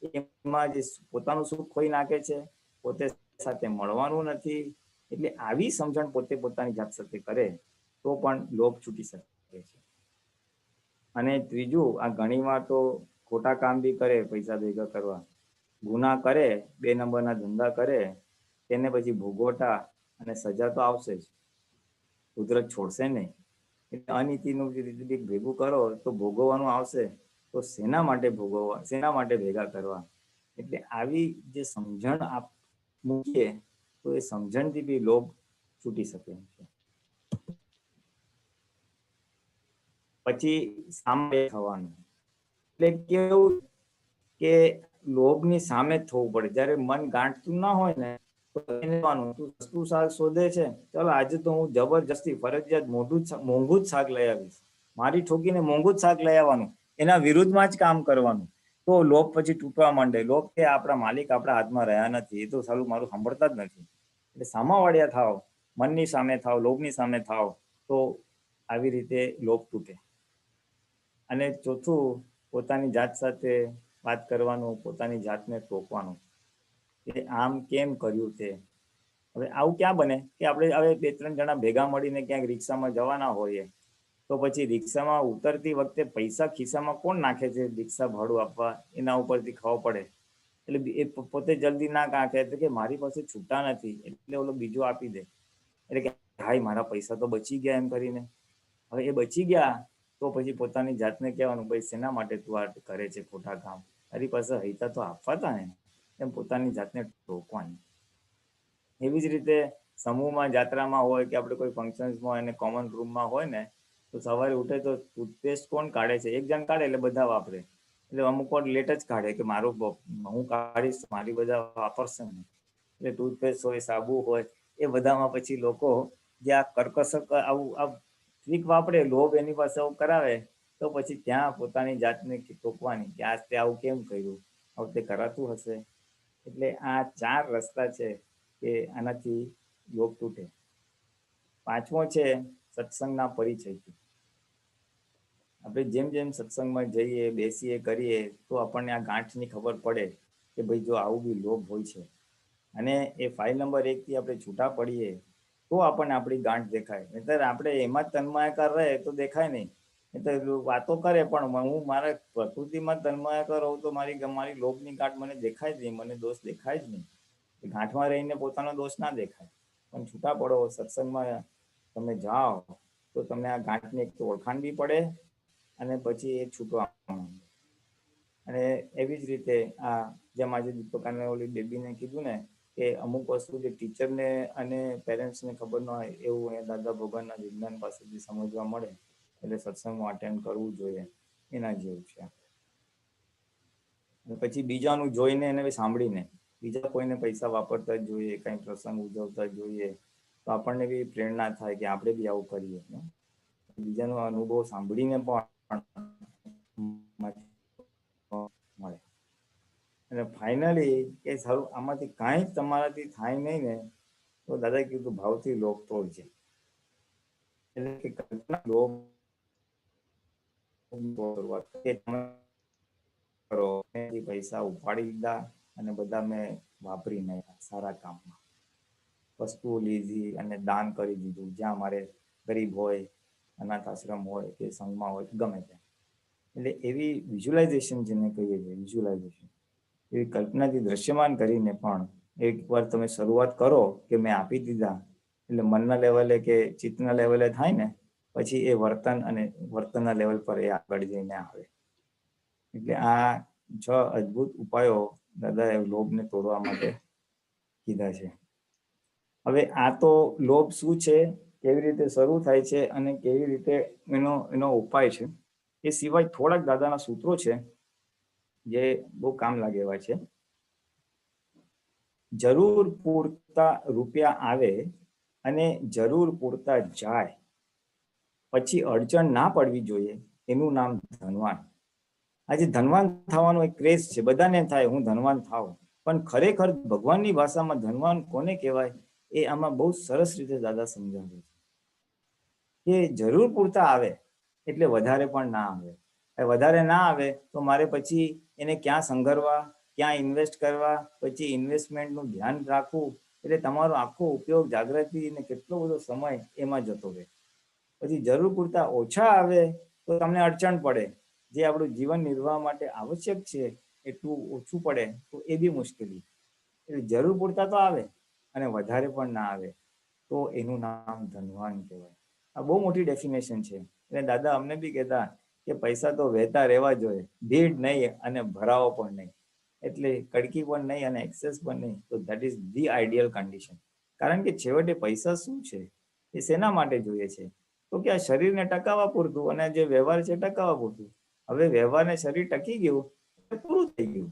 એમાં જે પોતાનું સુખ ખોઈ નાખે છે, પોતે સાથે મળવાનું નથી. એટલે આવી સમજણ પોતે પોતાની જાત સાથે કરે તો પણ લોભ છૂટી શકે છે. અને ત્રીજું, આ ઘણીવાર તો ખોટા કામ બી કરે પૈસા ભેગા કરવા, ગુના કરે, 2 નંબરના ધંધા કરે, તેને પછી ભોગવટા અને સજા તો આવશે જ, કુદરત છોડશે નહીં. એટલે અનીતિનું રીતે ભેગું કરો તો ભોગવવાનું આવશે. તો શેના માટે ભોગવવા, શેના માટે ભેગા કરવા? એટલે આવી જે સમજણ આપ મૂકીએ તો એ સમજણથી બી લોભ છૂટી શકે છે. પછી સામે થવાનું, એટલે કેવું કે લોભની સામે જ થવું પડે. જયારે મન ગાંઠતું ના હોય ને તો તું સસ્તું શાક શોધે છે, ચાલો આજે તો હું જબરજસ્તી ફરજિયાત મોંઘું જ શાક લઈ આવીશ, મારી ઠોકીને મોંઘું જ શાક લઈ આવવાનું, એના વિરુદ્ધમાં જ કામ કરવાનું. તો લોભ પછી તૂટવા માંડે. લોભ કે આપણા માલિક આપણા હાથમાં રહ્યા નથી, એ તો સાલું મારું સાંભળતા જ નથી. એટલે સામાવાળિયા થાવ, મનની સામે થાવ, લોભની સામે થાવ, તો આવી રીતે લોભ તૂટે. અને ચોથું, પોતાની જાત સાથે વાત કરવાનું, પોતાની જાતને ટોકવાનું કે આમ કેમ કર્યું તે. હવે આવું ક્યાં બને કે આપણે હવે 2-3 જણા ભેગા મળીને ક્યાંક રિક્ષામાં જવાના હોઈએ, તો પછી રિક્ષામાં ઉતરતી વખતે પૈસા ખિસ્સામાં કોણ નાખે છે રિક્ષા ભાડું આપવા, એના ઉપરથી ખબર પડે. એટલે એ પોતે જલ્દી ના નાખે, એટલે કે મારી પાસે છૂટા નથી, એટલે ઓલો બીજો આપી દે. એટલે કે ભાઈ મારા પૈસા તો બચી ગયા એમ કરીને. હવે એ બચી ગયા તો પછી પોતાની જાતને કહેવાનું, ભાઈ શેના માટે તું આ કરે છે ખોટા કામ, તારી પાસે હૈતા તો આપવા હતા ને, એમ પોતાની જાતને ટોકવાની. એવી જ રીતે સમૂહમાં, જાત્રામાં હોય કે આપણે કોઈ ફંક્શન્સમાં અને કોમન રૂમમાં હોય ને, તો સવારે ઉઠે તો ટૂથપેસ્ટ કોણ કાઢે છે? એક જણ કાઢે એટલે બધા વાપરે. એટલે અમુક વાર લેટ જ કાઢે કે મારું હું કાઢીશ, મારી બધા વાપરશે ને. એટલે ટૂથપેસ્ટ હોય, સાબુ હોય, એ બધામાં પછી લોકો જે આ કરકસર આવું ટ્રીક વાપરે, લોભ એની પાસે આવું કરાવે, તો પછી ત્યાં પોતાની જાતને ટોકવાની કે આ તે આવું કેમ કર્યું, આવું તે કરાતું હશે. એટલે આ 4 રસ્તા છે કે આનાથી લોભ તૂટે. 5મો છે સત્સંગના પરિચયથી. આપણે જેમ જેમ સત્સંગમાં જઈએ, બેસીએ, કરીએ, તો આપણને આ ગાંઠની ખબર પડે કે ભાઈ જો આવું બી લોભ હોય છે. અને એ 5 નંબર 1 થી આપણે છૂટા પડીએ તો આપણને આપણી ગાંઠ દેખાય. નહીંતર આપણે એમાં જ તન્માયાકાર રહે તો દેખાય નહીં. નહીંતર વાતો કરે પણ હું મારા પ્રકૃતિમાં તન્માયાકાર રહું તો મારી લોભની ગાંઠ મને દેખાય જ નહીં, મને દોષ દેખાય જ નહીં. ગાંઠમાં રહીને પોતાનો દોષ ના દેખાય. પણ છૂટા પડો, સત્સંગમાં તમે જાઓ તો તમને આ ગાંઠની એક ઓળખાણ બી પડે અને પછી એ છૂટવા માંડે. અને એવી જ રીતે આ જેમ આજે દીપકાને ઓલી બેબીને કીધું ને કે અમુક વસ્તુ જે ટીચરને અને પેરેન્ટ્સને ખબર ન હોય, એવું અહીંયા દાદા ભગવાનના વિજ્ઞાન પાસેથી સમજવા મળે. એટલે સત્સંગમાં અટેન્ડ કરવું જોઈએ, એના જેવું છે. પછી બીજાનું જોઈને એને સાંભળીને બીજા કોઈને પૈસા વાપરતા જ જોઈએ, કઈ પ્રસંગ ઉજવતા જોઈએ, તો આપણને બી પ્રેરણા થાય કે આપણે બી આવું કરીએ. બીજાનો અનુભવ સાંભળીને પણ મળે. અને ફાઇનલી કે સારું આમાંથી કાંઈ જ તમારાથી થાય નહીં ને, તો દાદા કીધું ભાવથી લોભ તોડ છે. એટલે કે કલ્પના લોભ કરો, પૈસા ઉપાડી લીધા અને બધા મેં વાપરી નાખ્યા સારા કામમાં, વસ્તુઓ લીધી અને દાન કરી દીધું, જ્યાં મારે ગરીબ હોય, અનાથ આશ્રમ હોય કે સંઘમાં હોય, ગમે ત્યાં. એટલે એવી વિઝ્યુલાઇઝેશન જેને કહીએ છીએ, વિઝ્યુલાઇઝેશન એવી કલ્પનાથી દ્રશ્યમાન કરીને પણ એકવાર તમે શરૂઆત કરો કે મેં આપી દીધા, એટલે મનના લેવલે કે ચિત્તના લેવલે થાય ને, પછી એ વર્તનના લેવલ પર એ આગળ જઈને આવે. એટલે આ 6 અદ્ભુત ઉપાયો દાદાએ લોભને તોડવા માટે કીધા છે. હવે આ તો લોભ શું છે, કેવી રીતે શરૂ થાય છે અને કેવી રીતે એનો ઉપાય છે, એ સિવાય થોડાક દાદાના સૂત્રો છે જે બહુ કામ લાગે એવા છે. જરૂર પૂરતા રૂપિયા આવે અને જરૂર પૂરતા જાય, પછી અડચણ ના પડવી જોઈએ, એનું નામ ધનવાન. આજે ધનવાન થવાનો એક ક્રેઝ છે, બધાને થાય હું ધનવાન થાવ, પણ ખરેખર ભગવાનની ભાષામાં ધનવાન કોને કહેવાય એ આમાં બહુ સરસ રીતે દાદા સમજાવે છે કે જરૂર પૂરતા આવે એટલે વધારે પણ ના આવે. વધારે ના આવે તો મારે પછી એને ક્યાં સંઘરવા, ક્યાં ઇન્વેસ્ટ કરવા, પછી ઇન્વેસ્ટમેન્ટનું ધ્યાન રાખવું, એટલે તમારો આખો ઉપયોગ જાગૃતિ અને કેટલો બધો સમય એમાં જતો રહે. પછી જરૂર પૂરતા ઓછા આવે તો તમને અડચણ પડે, જે આપણું જીવન નિર્વાહ માટે આવશ્યક છે એટલું ઓછું પડે તો એ બી મુશ્કેલી. એટલે જરૂર પૂરતા તો આવે અને વધારે પણ ના આવે તો એનું નામ ધનવાન કહેવાય. આ બહુ મોટી ડેફિનેશન છે. એટલે દાદા અમને બી કહેતા કે પૈસા તો વહેતા રહેવા જોઈએ, ભીડ નહીં અને ભરાવો પણ નહીં, એટલે કડકી પણ નહીં અને એક્સેસ પણ નહીં. તો that is the ideal condition. કારણ કે છેવટે પૈસા શું છે, એ શેના માટે જોઈએ છે? તો કે આ શરીરને ટકાવવા પૂરતું અને જે વ્યવહાર છે ટકાવવા પૂરતું. હવે વ્યવહારને શરીર ટકી ગયું એટલે પૂરું થઈ ગયું,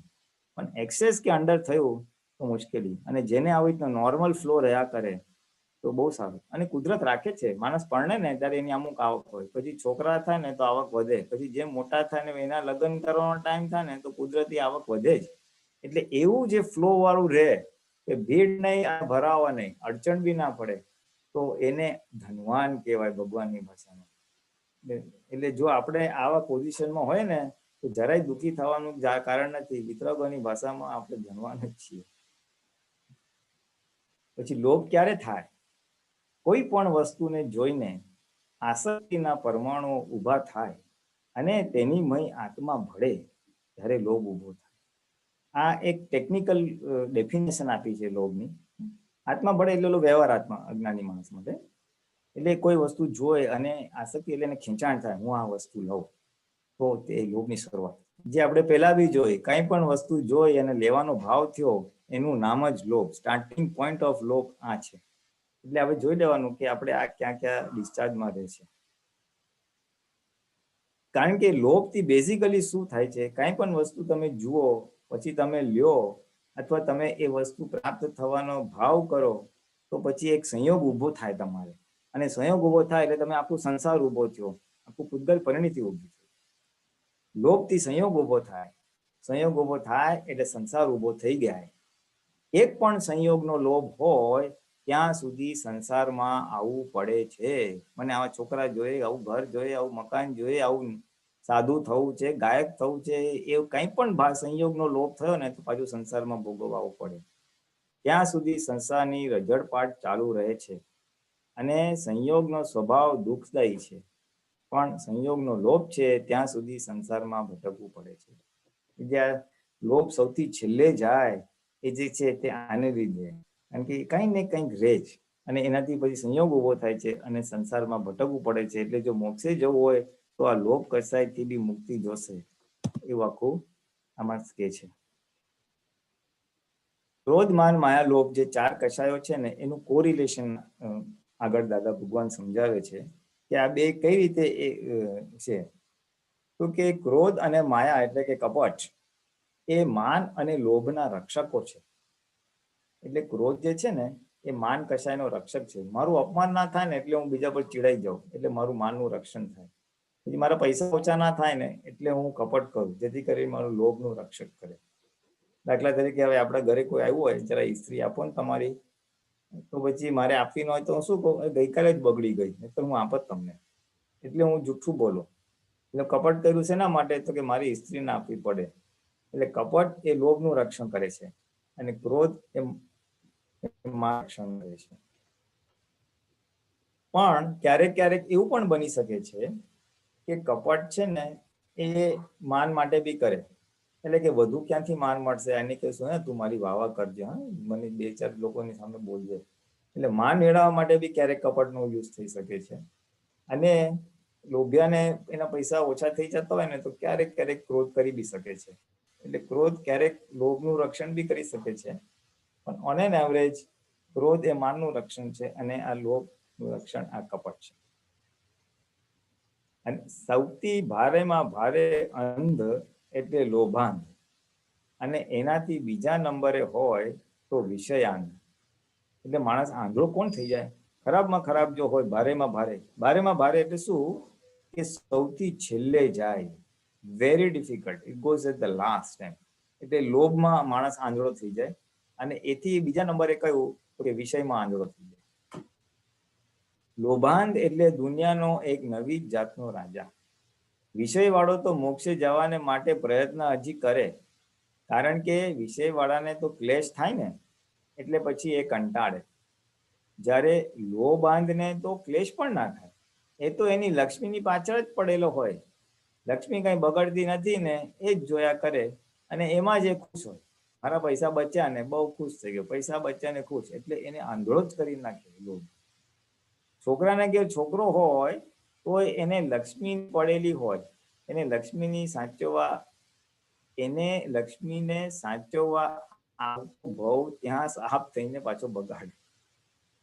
પણ એક્સેસ કે અંડર થયું તો મુશ્કેલી. અને જેને આવી રીતના નોર્મલ ફ્લો રહ્યા કરે તો બહુ સારું. અને કુદરત રાખે છે, માણસ પરણે ને ત્યારે એની અમુક આવક હોય, પછી છોકરા થાય ને તો આવક વધે, પછી જેમ મોટા થાય ને એના લગ્ન કરવાનો ટાઈમ થાય ને તો કુદરતી આવક વધે જ. એટલે એવું જે ફ્લો વાળું રહે કે ભીડ નહીં, ભરાવા નહીં, અડચણ બી ના પડે, તો એને ધનવાન કહેવાય ભગવાનની ભાષામાં. એટલે જો આપણે આવા પોઝિશનમાં હોય ને તો જરાય દુઃખી થવાનું કારણ નથી. વિતરકોની ભાષામાં આપણે ધનવાન જ છીએ. પછી લોભ ક્યારે થાય? કોઈ પણ વસ્તુને જોઈને આસક્તિના પરમાણુઓ ઊભા થાય અને તેની મય આત્મા ભળે ત્યારે લોભ ઊભો થાય. આ એક ટેકનિકલ ડેફિનેશન આપી છે લોભની. આત્મા ભળે એટલે વ્યવહાર આત્મા અજ્ઞાની માણસ માટે. એટલે કોઈ વસ્તુ જોઈ અને આસક્તિ એટલે એને ખેંચાણ થાય, હું આ વસ્તુ લઉં, તો તે લોભની શરૂઆત. જે આપણે પહેલા બી જોઈ, કઈ પણ વસ્તુ જોઈ અને લેવાનો ભાવ થયો એનું નામ જ લોભ. સ્ટાર્ટિંગ પોઈન્ટ ઓફ લોભ આ છે. એટલે હવે જોઈ લેવાનું કે આપણે આ ક્યાં ક્યાં ડિસ્ચાર્જમાં રહે છે. કારણ કે લોભથી બેઝિકલી શું થાય છે, કઈ પણ વસ્તુ તમે જુઓ પછી તમે લ્યો અથવા તમે એ વસ્તુ પ્રાપ્ત થવાનો ભાવ કરો તો પછી એક સંયોગ ઊભો થાય તમારે. અને સંયોગ ઊભો થાય એટલે તમે આખું સંસાર ઊભો થયો, આખું પૂતગલ પરિણીતિ ઊભી થઈ. લોભથી સંયોગ ઊભો થાય, સંયોગ ઊભો થાય એટલે સંસાર ઊભો થઈ ગયા. એક પણ સંયોગનો લોભ હોય ત્યાં સુધી સંસારમાં આવવું પડે છે. મને આવા છોકરા જોઈએ, આવું ઘર જોઈએ, આવું મકાન જોઈએ, આવું સાધુ થવું છે, ગાયક થવું છે, એવું કંઈ પણ સંયોગનો લોભ થયો ને તો પાછું સંસારમાં ભોગવવું પડે. ત્યાં સુધી સંસારની રજળપાટ ચાલુ રહે છે. અને સંયોગનો સ્વભાવ દુઃખદાયી છે, પણ સંયોગનો લોભ છે ત્યાં સુધી સંસારમાં ભટકવું પડે છે. જ્યાં લોભ સૌથી છેલ્લે જાય એ જે છે તે આને લીધે, કારણ કે કંઈ ને કંઈક રહે જ અને એનાથી પછી સંયોગ ઉભો થાય છે અને સંસારમાં ભટકવું પડે છે. એટલે જો મોક્ષે જવું હોય તો આ લોભ કસાયથી બી મુક્તિ જોશે, એવું આખું આમાં કે છે. ક્રોધ, માન, માયા, લોભ જે 4 કષાયો છે ને એનું કોરિલેશન આગળ દાદા ભગવાન સમજાવે છે કે આ બે કઈ રીતે છે. તો કે ક્રોધ અને માયા એટલે કે કપટ એ માન અને લોભના રક્ષકો છે. એટલે ક્રોધ જે છે ને એ માન કષાયનો રક્ષક છે. મારું અપમાન ના થાય ને એટલે હું બીજા પર ચીડાઈ જાઉં, એટલે મારું માનનું રક્ષણ થાય. પછી મારા પૈસા ઓછા ના થાય ને એટલે હું કપટ કરું, જેથી કરી મારું લોભનું રક્ષક કરે. દાખલા તરીકે હવે આપણા ઘરે કોઈ આવ્યું હોય, જરા ઇસ્ત્રી આપો ને તમારી, તો પછી મારે આપવી ન હોય તો હું શું કહું, ગઈકાલે જ બગડી ગઈ, તો હું આપત તમને, એટલે હું જુઠ્ઠું બોલું. એટલે કપટ કર્યું છે એના માટે તો કે મારી ઇસ્ત્રી ના આપવી પડે. એટલે કપટ એ લોભનું રક્ષણ કરે છે અને ક્રોધ એ રક્ષણ કરે છે. પણ ક્યારેક ક્યારેક એવું પણ બની શકે છે કે કપટ છે ને એ માન માટે બી કરે. એટલે કે વધુ ક્યાંથી માન મળશે, એને કહેશું ને તું મારી વાવા કરજે, હા મને 2-4 લોકોની સામે બોલજે. એટલે માન મેળવવા માટે બી ક્યારેક કપટનો યુઝ થઈ શકે છે. અને લોભિયાને એના પૈસા ઓછા થઈ જતા હોય ને તો ક્યારેક ક્યારેક ક્રોધ કરી બી શકે છે. એટલે ક્રોધ ક્યારેક લોભનું રક્ષણ બી કરી શકે છે, પણ ઓન એન એવરેજ ક્રોધ એ માનનું રક્ષણ છે અને આ લોભનું રક્ષણ આ કપટ છે. અને સૌથી ભારેમાં ભારે અંધ એટલે લોભાંધ, અને એનાથી બીજા નંબરે હોય તો વિષયાંધ. એટલે માણસ આંધળો કોણ થઈ જાય? ખરાબમાં ખરાબ જો હોય, ભારેમાં ભારે. ભારેમાં ભારે એટલે શું? કે સૌથી છેલ્લે જાય, very difficult, it goes at the last time. એટલે લોભમાં માણસ આંધળો થઈ જાય, અને એથી બીજા નંબરે કયું કે વિષયમાં આંધળો થઈ જાય. લોભાંધ એટલે દુનિયાનો એક નવી જાતનો રાજા. વિષય વાળો તો મોક્ષે જવાને માટે પ્રયત્ન હજી કરે, કારણ કે વિષય વાળાને તો ક્લેશ થાય ને, એટલે પછી એ કંટાળે. જ્યારે લોભાંધને તો ક્લેશ પણ ના થાય, એ તો એની લક્ષ્મીની પાછળ જ પડેલો હોય. લક્ષ્મી કઈ બગડતી નથી ને એ જ જોયા કરે, અને એમાં જ એ ખુશ હોય. મારા પૈસા બચ્યા ને બહુ ખુશ થઈ ગયો, પૈસા બચ્યા ને ખુશ, એટલે એને આંધળો જ કરી નાખે લોભ. છોકરાને કે છોકરો હોય તો એને લક્ષ્મી પડેલી હોય, એને લક્ષ્મીની સાચવવા, એને લક્ષ્મીને સાચવવા બહુ ત્યાં સાપ થઈને પાછો બગાડે.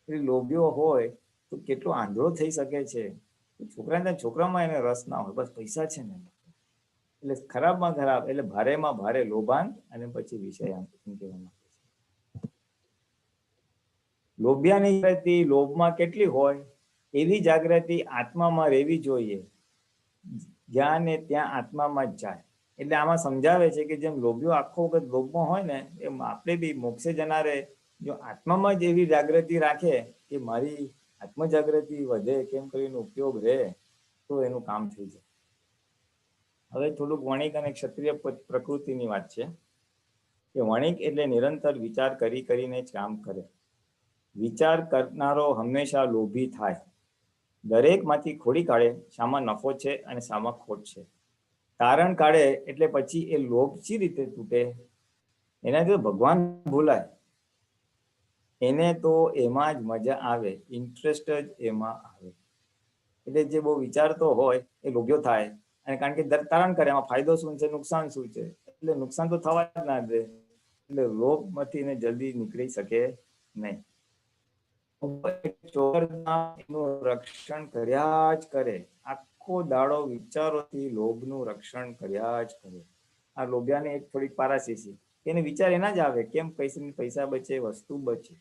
એટલે લોભ્યો હોય તો કેટલો આંધળો થઈ શકે છે. છોકરામાં એને રસ ના હોય, બસ પૈસા છે ને. એટલે ખરાબમાં ખરાબ એટલે ભારેમાં ભારે લોભાંત, અને પછી વિષયાંત કહેવામાં આવે છે. લોભિયાની જાગૃતિ લોભમાં કેટલી હોય એવી જાગૃતિ આત્મામાં રહેવી જોઈએ. જ્યાં ને ત્યાં આત્મામાં જ જાય. એટલે આમાં સમજાવે છે કે જેમ લોભિયો આખો વખત લોભમાં હોય ને, એમ આપણે બી મોક્ષે જનારે જો આત્મામાં જ એવી જાગૃતિ રાખે કે મારી આત્મ જાગૃતિ વધે, કેમ કરીને ઉપયોગ રહે, તો એનું કામ થઈ જાય. હવે થોડુંક વણિક અને ક્ષત્રિય પ્રકૃતિની વાત છે કે વણિક એટલે નિરંતર વિચાર કરી કરીને જ કામ કરે. વિચાર કરનારો હંમેશા લોભી થાય. દરેક માંથી ખોડી કાઢે શામાં નફો છે અને શામાં ખોટ છે. તારણ કાઢે એટલે પછી એ લોભ સી રીતે તૂટે? એનાથી તો ભગવાન ભૂલાય. એને તો એમાં જ મજા આવે, ઇન્ટરેસ્ટ જ એમાં આવે. એટલે જે બહુ વિચારતો હોય એ લોભ્યો થાય, અને કારણ કે તારણ કરે એમાં ફાયદો શું છે, નુકસાન શું છે, એટલે નુકસાન તો થવા જ ના દે. એટલે લોભમાંથી ને જલ્દી નીકળી શકે નહીં. એનું રક્ષણ કર્યા જ કરે. આખો દાડો વિચારોથી લોભનું રક્ષણ કર્યા જ કરે. આ લોભિયાને એક થોડીક પારાશીસી, એને વિચાર એના જ આવે કેમ પૈસા બચે, વસ્તુ બચે.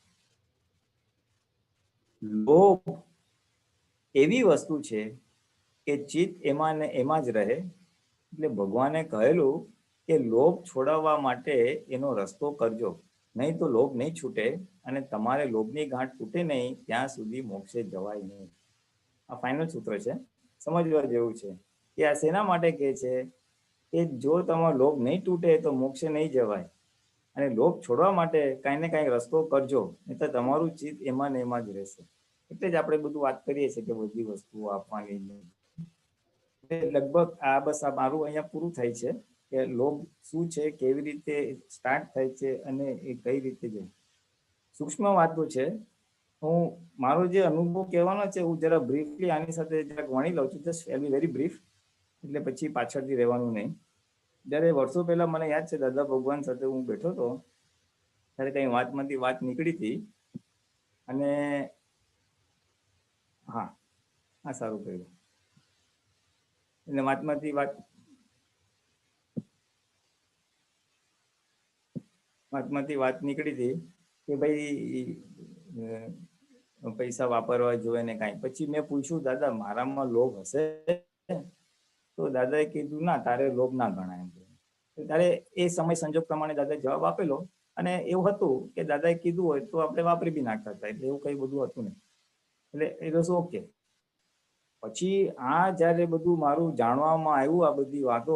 લોભ એવી વસ્તુ છે કે ચિત્ત એમાં ને એમાં જ રહે. એટલે ભગવાને કહેલું કે લોભ છોડાવવા માટે એનો રસ્તો કરજો, નહીં તો લોભ નહીં છૂટે, અને તમારે લોભની ગાંઠ તૂટે નહીં ત્યાં સુધી મોક્ષે જવાય નહીં. આ ફાઇનલ સૂત્ર છે, સમજવા જેવું છે કે આ શેના માટે કહે છે કે જો તમારો લોભ નહીં તૂટે તો મોક્ષે નહીં જવાય, અને લોભ છોડવા માટે કાંઈ ને કાંઈ રસ્તો કરજો, નહીં તો તમારું ચિત્ત એમાં ને એમાં જ રહેશે. એટલે જ આપણે બધું વાત કરીએ છીએ કે બધી વસ્તુઓ આપવાની. લગભગ આ બસ આ મારું અહીંયા પૂરું થાય છે કે લોભ શું છે, કેવી રીતે સ્ટાર્ટ થાય છે, અને એ કઈ રીતે જાય. સૂક્ષ્મ વાતો છે. હું મારો જે અનુભવ કહેવાનો છે હું જરા બ્રીફલી આની સાથે જરાક વણી લઉં છું, જસ્ટ વેરી બ્રીફ, એટલે પછી પાછળથી રહેવાનું નહીં. જ્યારે વર્ષો પહેલા મને યાદ છે દાદા ભગવાન સાથે હું બેઠો હતો, ત્યારે કઈ વાતમાંથી વાત નીકળી હતી, અને હા સારું કહ્યું. એટલે વાતમાંથી વાત નીકળી હતી કે ભાઈ પૈસા વાપરવા જોઈએ ને કાંઈ. પછી મેં પૂછ્યું દાદા મારામાં લોભ હશે? તો દાદાએ કીધું ના, તારે લોભ ના ગણાય. ત્યારે એ સમય સંજોગ પ્રમાણે દાદાએ જવાબ આપેલો, અને એવું હતું કે દાદાએ કીધું હોય તો આપણે વાપરી બી નાખતા હતા, એટલે એવું કઈ બધું હતું નહીં. એટલે એ તો ઓકે. પછી આ જયારે બધું મારું જાણવામાં આવ્યું આ બધી વાતો,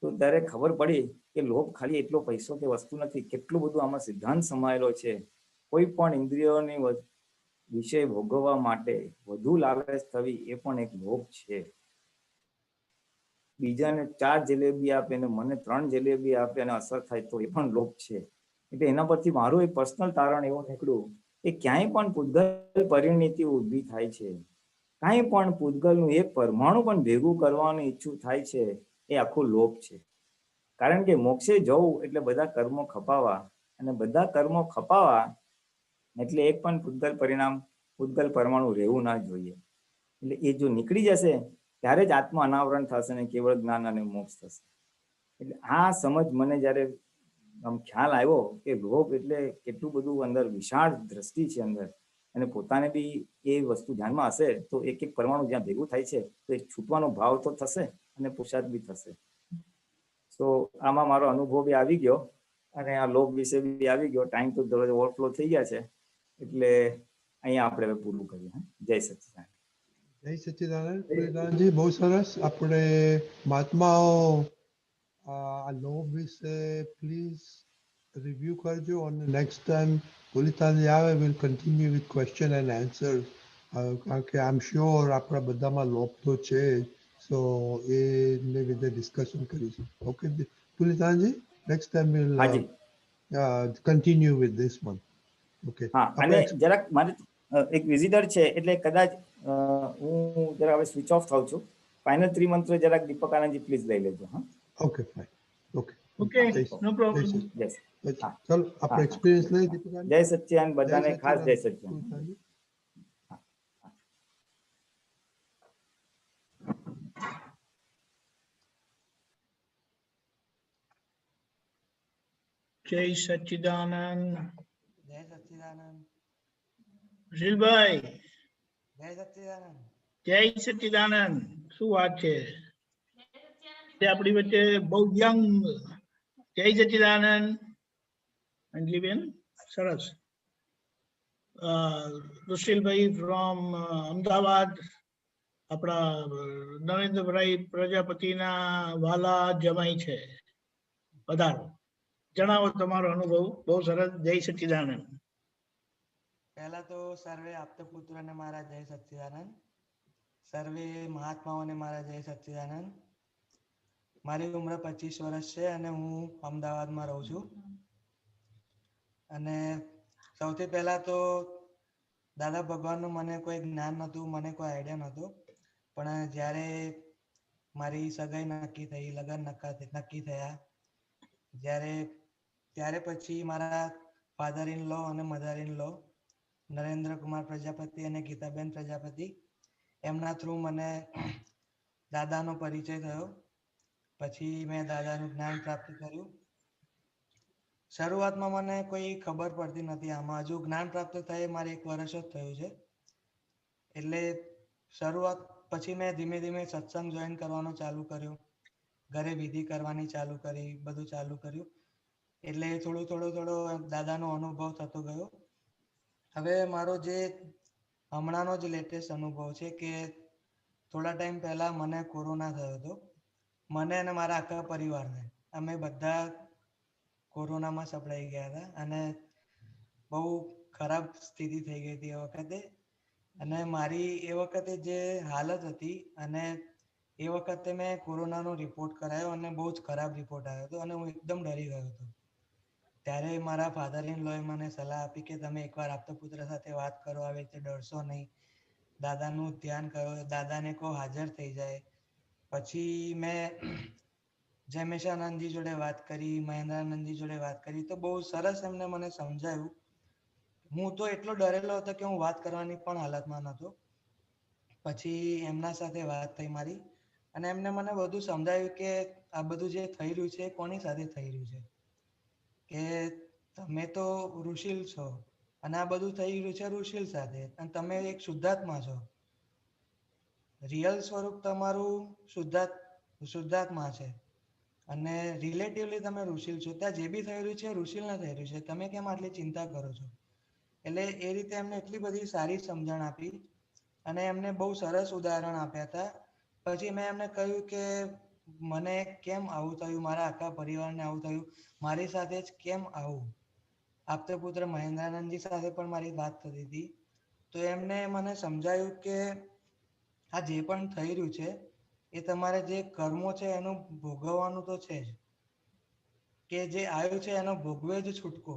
તો ત્યારે ખબર પડી કે લોભ ખાલી એટલો પૈસો કે વસ્તુ નથી, કેટલું બધું આમાં સિદ્ધાંત સમાયેલો છે. કોઈ પણ ઇન્દ્રિયોની વિષય ભોગવવા માટે વધુ લાલચ થવી એ પણ એક લોભ છે. બીજાને 4 જલેબી આપે ને મને 3 જલેબી આપે અને અસર થાય તો એ પણ લોભ છે. એટલે એના પરથી મારું એક પર્સનલ તારણ એવું નીકળ્યું કે ક્યાંય પણ પૂતગલ પરિણીતિ ઊભી થાય છે, કાંઈ પણ પૂતગલનું એક પરમાણુ પણ ભેગું કરવાનું ઈચ્છું થાય છે એ આખો લોભ છે. કારણ કે મોક્ષે જવું એટલે બધા કર્મો ખપાવા, અને બધા કર્મો ખપાવા એટલે એક પણ પૂતગલ પરમાણુ રહેવું ના જોઈએ. એટલે એ જો નીકળી જશે ત્યારે જ આત્મ અનાવરણ થશે ને કેવળ જ્ઞાન અને મોક્ષ થશે. એટલે આ સમજ મને જ્યારે આમ ખ્યાલ આવ્યો કે લોભ એટલે કેટલું બધું અંદર વિશાળ દ્રષ્ટિ છે અંદર, અને પોતાને બી એ વસ્તુ ધ્યાનમાં હશે તો એક એક પરમાણુ જ્યાં ભેગું થાય છે તો એ છૂટવાનો ભાવ તો થશે અને પુરુષાર્થ બી થશે. તો આમાં મારો અનુભવ બી આવી ગયો અને આ લોભ વિશે બી આવી ગયો. ટાઈમ તો ઓવરફ્લો થઈ ગયા છે એટલે અહીંયા આપણે હવે પૂરું કરીએ. જય સચ્ચિદાનંદ. જય સચ્ચિદાનંદ. પુનિતાનંદજી બહુ સરસ. આપણે મહાત્માઓ આ લોભ વિશે પ્લીઝ રિવ્યુ કરજો, અને નેક્સ્ટ ટાઈમ પુનિતાનંદજી આવે will continue with question and answer, કારણ કે આઈ એમ શ્યોર આપણા બધામાં લોભ તો છે જ. સો એને વિશે ડિસ્કશન કરીશું. ઓકે પુનિતાનંદજી, નેક્સ્ટ ટાઈમ વિલ હાજી. Continue with this one. Okay. હા, અને જરાક મારે એક વિઝિટર છે એટલે કદાચ હું જરા હવે સ્વિચ ઓફ થાઉં છું. ફાઇનલ 3 મંત્ર જરાક દીપક આનંદજી પ્લીઝ લઈ લેજો. હા, okay fine. Okay Okay, no problem. જય ચાલો આપણે એક્સપિરિયન્સ લઈએ દીપિકા. જય સચ્ચિદાનંદ બધાને, ખાસ જય સચ્ચિદાનંદ. સચ્ચિદાનંદ. જય સચ્ચિદાનંદ. જય સચ્ચિદાનંદ. સુશીલભાઈ, જય સચ્ચિદાનંદ. જય સચ્ચિદાનંદ. શું વાત છે? તે આપણી વચ્ચે બહુ યંગ. જય સચ્ચિદાનંદ. અંજલીબેન, સરસ. સુશીલભાઈ ફ્રોમ અમદાવાદ, આપણા નરેન્દ્રભાઈ પ્રજાપતિના વાલા જમાઈ છે. પધારો, જણાવો તમારો અનુભવ. બહુ સરસ. જય સચ્ચિદાનંદ. પહેલા તો સર્વે આપતપુત્રોને મારા જય સચ્ચિદાનંદ. સર્વે મહાત્માઓને મારા જય સચ્ચિદાનંદ. મારી ઉંમર 25 વર્ષ છે અને હું અમદાવાદમાં રહું છું. અને સૌથી પહેલા તો દાદા ભગવાનનું મને કોઈ જ્ઞાન નહોતું, મને કોઈ આઈડિયા નહોતો. પણ જ્યારે મારી સગાઈ નક્કી થઈ, લગ્ન નક્કી થયા, ત્યારે પછી મારા ફાધર ઇન લો અને mother in law Narendra Kumar Prajapati અને ગીતાબેન પ્રજાપતિ, એમના થ્રુ મને દાદાનો પરિચય થયો. પછી મેં દાદાનું જ્ઞાન પ્રાપ્ત કર્યું. શરૂઆતમાં મને કોઈ ખબર પડતી નથી આમાં. હજુ જ્ઞાન પ્રાપ્ત થાય મારે 1 વર્ષ જ થયું છે. એટલે શરૂઆત પછી મેં ધીમે ધીમે સત્સંગ જોઈન કરવાનું ચાલુ કર્યું, ઘરે વિધિ કરવાની ચાલુ કરી, બધું ચાલુ કર્યું. એટલે થોડો દાદાનો અનુભવ થતો ગયો. હવે મારો જે હમણાંનો જ લેટેસ્ટ અનુભવ છે કે થોડા ટાઈમ પહેલા મને કોરોના થયો હતો. મને અને મારા આખા પરિવારને, અમે બધા કોરોનામાં સપડાઈ ગયા હતા અને બહુ ખરાબ સ્થિતિ થઈ ગઈ હતી એ વખતે. અને મારી એ વખતે જે હાલત હતી, અને એ વખતે મેં કોરોનાનો રિપોર્ટ કરાયો અને બહુ જ ખરાબ રિપોર્ટ આવ્યો હતો અને હું એકદમ ડરી ગયો હતો. ત્યારે મારા ફાધર ઇન લોએ મને સલાહ આપી કે તમે એકવાર આપતપુત્ર સાથે વાત કરો, આવી રીતે ડરશો નહીં, દાદાનું ધ્યાન કરો, દાદાને કહો હાજર થઈ જાય. પછી મેં જયમેશાનંદજી જોડે વાત કરી, મહેન્દ્રાનંદજી જોડે વાત કરી, તો બહુ સરસ એમને મને સમજાયું. હું તો એટલો ડરેલો હતો કે હું વાત કરવાની પણ હાલતમાં નહોતો. પછી એમના સાથે વાત થઈ મારી, અને એમને મને બધું સમજાવ્યું કે આ બધું જે થઈ રહ્યું છે એ કોની સાથે થઈ રહ્યું છે, કે તમે તો ઋષિલ છો અને આ બધું થઈ રહ્યું છે ઋષિલ સાથે, અને તમે એક શુદ્ધાત્મા છો. રિયલ સ્વરૂપ તમારું શુદ્ધાત્મા છે અને રિલેટિવલી તમે ઋષિલ છો. ત્યાં જે બી થઈ રહ્યું છે ઋષિલ ના થઈ રહ્યું છે, તમે કેમ આટલી ચિંતા કરો છો? એટલે એ રીતે એમને એટલી બધી સારી સમજણ આપી અને એમને બહુ સરસ ઉદાહરણ આપ્યા હતા. પછી મેં એમને કહ્યું કે મને કેમ આવું થયું, મારા આખા પરિવારને આવું થયું, મારી સાથે જ કેમ આવું? આપતપુત્ર મહેન્દ્રાનંદજી સાથે પણ મારી વાત થતી હતી, તો એમને મને સમજાયું કે આ જે પણ થઈ રહ્યું છે એ તમારે જે કર્મો છે એનું ભોગવવાનું તો છે જ, કે જે આવ્યું છે એનો ભોગવે જ છૂટકો.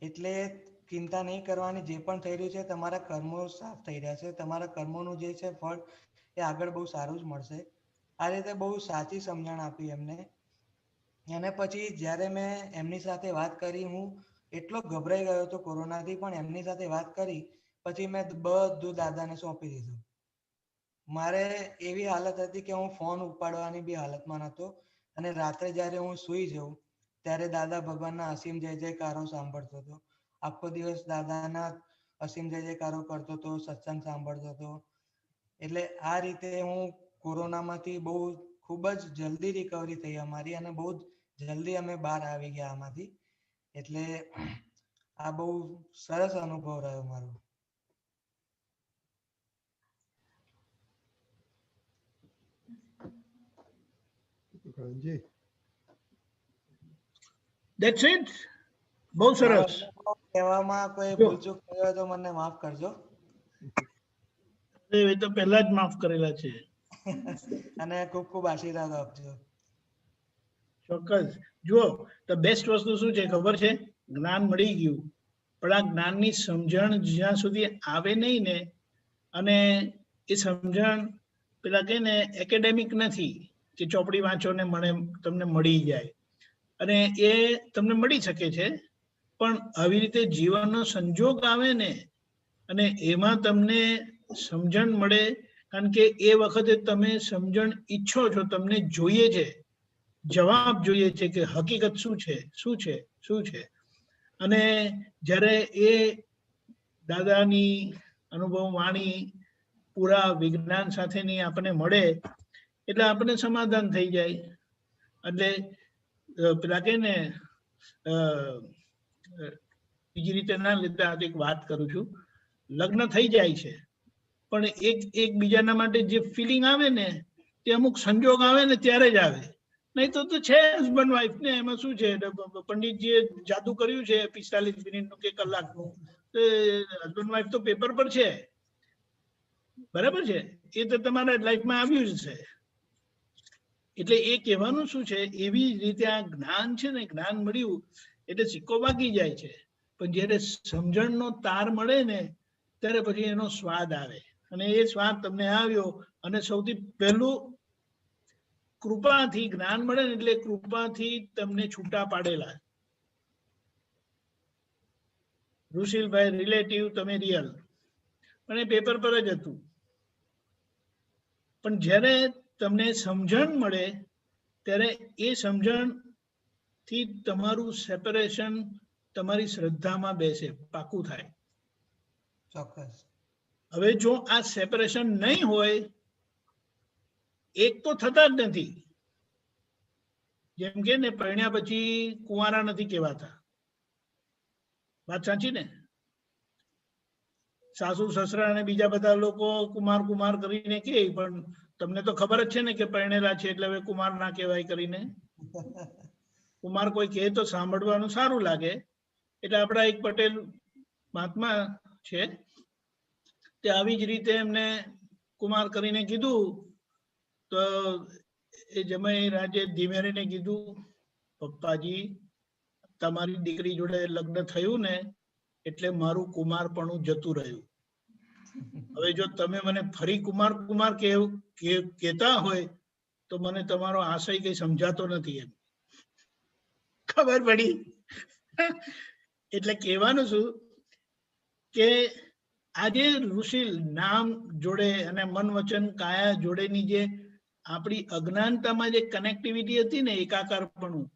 એટલે ચિંતા નહીં કરવાની, જે પણ થઈ રહ્યું છે તમારા કર્મો સાફ થઈ રહ્યા છે, તમારા કર્મોનું જે છે ફળ એ આગળ બહુ સારું જ મળશે. આ રીતે બહુ સાચી સમજણ આપી એમને. અને પછી જ્યારે મેં એમની સાથે વાત કરી, હું એટલો ગભરાઈ ગયો હતો કોરોનાથી, પણ એમની સાથે વાત કરી પછી મેં બધું દાદાને સોંપી દીધું. મારે એવી હાલત હતી કે હું ફોન ઉપાડવાની બી હાલતમાં નહોતો. અને રાત્રે જ્યારે હું સૂઈ જાઉં ત્યારે દાદા ભગવાનના અસીમ જય જયકારો સાંભળતો હતો. આખો દિવસ દાદાના અસીમ જય જયકારો કરતો હતો, સત્સંગ સાંભળતો હતો. એટલે આ રીતે હું કોરોનામાંથી બહુ ખૂબ જ જલ્દી રિકવરી થઈ અમારી, અને બહુ જલ્દી અમે બહાર આવી ગયા આમાંથી. એટલે આ બહુ સરસ અનુભવ રહ્યો મારો. કરણજી, That's it. બહુ સરસ. કહેવામાં કોઈ ભૂલચૂક થઈ હોય તો મને માફ કરજો. એ તો પહેલા જ માફ કરેલા છે. અને ખૂબ ખૂબ આશીર્વાદ આપજો. ચોક્કસ. જુઓ, તો બેસ્ટ વસ્તુ શું છે ખબર છે? જ્ઞાન મળી ગયું, પણ આ જ્ઞાનની સમજણ જ્યાં સુધી આવે નહીં ને, અને એ સમજણ પેલા કે ને એકેડેમિક નથી કે ચોપડી વાંચો ને તમને મળી જાય. અને એ તમને મળી શકે છે, પણ આવી રીતે જીવનનો સંજોગ આવે ને અને એમાં તમને સમજણ મળે, કારણ કે એ વખતે તમે સમજણ ઈચ્છો છો, તમને જોઈએ છે, જવાબ જોઈએ છે કે હકીકત શું છે, શું છે, શું છે. અને જ્યારે એ દાદાની અનુભવ વાણી પૂરા વિજ્ઞાન સાથેની આપણને મળે એટલે આપણને સમાધાન થઈ જાય. એટલે પેલા કે ને બીજી રીતે ના લેતા એક વાત કરું છું, લગ્ન થઈ જાય છે પણ એકબીજાના માટે જે ફિલિંગ આવે ને તે અમુક સંજોગ આવે ને ત્યારે જ આવે, નહીં તો છે હસબન્ડ વાઈફ ને એમાં શું છે, પંડિતજીએ જાદુ કર્યું છે 45 મિનિટનું કે કલાકનું, હસબન્ડ વાઈફ તો પેપર પર છે, બરાબર છે, એ તો તમારા લાઈફમાં આવ્યું જ છે. એટલે એ કહેવાનું શું છે, એવી રીતે આ જ્ઞાન છે ને, જ્ઞાન મળ્યું એટલે સિક્કો બાકી જાય છે, પણ જ્યારે સમજણનો તાર મળે ને ત્યારે પછી એનો સ્વાદ આવે. અને એ સ્વાદ તમને આવ્યો, અને સૌથી પહેલું કૃપાથી જ્ઞાન મળે ને એટલે કૃપાથી તમને છૂટા પાડેલા. ઋષિલભાઈ રિલેટિવ, તમે રિયલ, પણ એ પેપર પર જ હતું. પણ જ્યારે તમને સમજણ મળે ત્યારે એ સમજણ થી તમારું સેપરેશન તમારી શ્રદ્ધામાં બેસે, પાકું થાય. ચોક્કસ. હવે જો આ સેપરેશન નહીં હોય, એક તો થતા જ નથી. જેમ કે ને પરણ્યા પછી કુંવારા નથી કહેવાતા, વાત સાચી ને? સાસુ સસરા અને બીજા બધા લોકો કુમાર કુમાર કરીને કહે, પણ તમને તો ખબર જ છે ને કે પરણેલા છે એટલે હવે કુમાર ના કહેવાય કરીને. કુમાર કોઈ કહે તો સાંભળવાનું સારું લાગે. એટલે આપણા એક પટેલ મહાત્મા છે, તે આવી જ રીતે એમને કુમાર કરીને કીધું, તો એ જમાઈ રાજે ધીમેરીને કીધું, પપ્પાજી તમારી દીકરી જોડે લગ્ન થયું ને એટલે મારું કુમારપણું જતું રહ્યું. હવે જો તમે મને ફરી કુમાર કુમાર કહેતા હોય તો મને તમારો આશય કઈ સમજાતો નથી. એમ ખબર પડી? એટલે કહેવાનું શું કે આજે ઋષિ નામ જોડે અને મન વચન કાયા જોડેની જે આપણી અજ્ઞાનતામાં જે કનેક્ટિવિટી હતી ને, એકાકારપણું,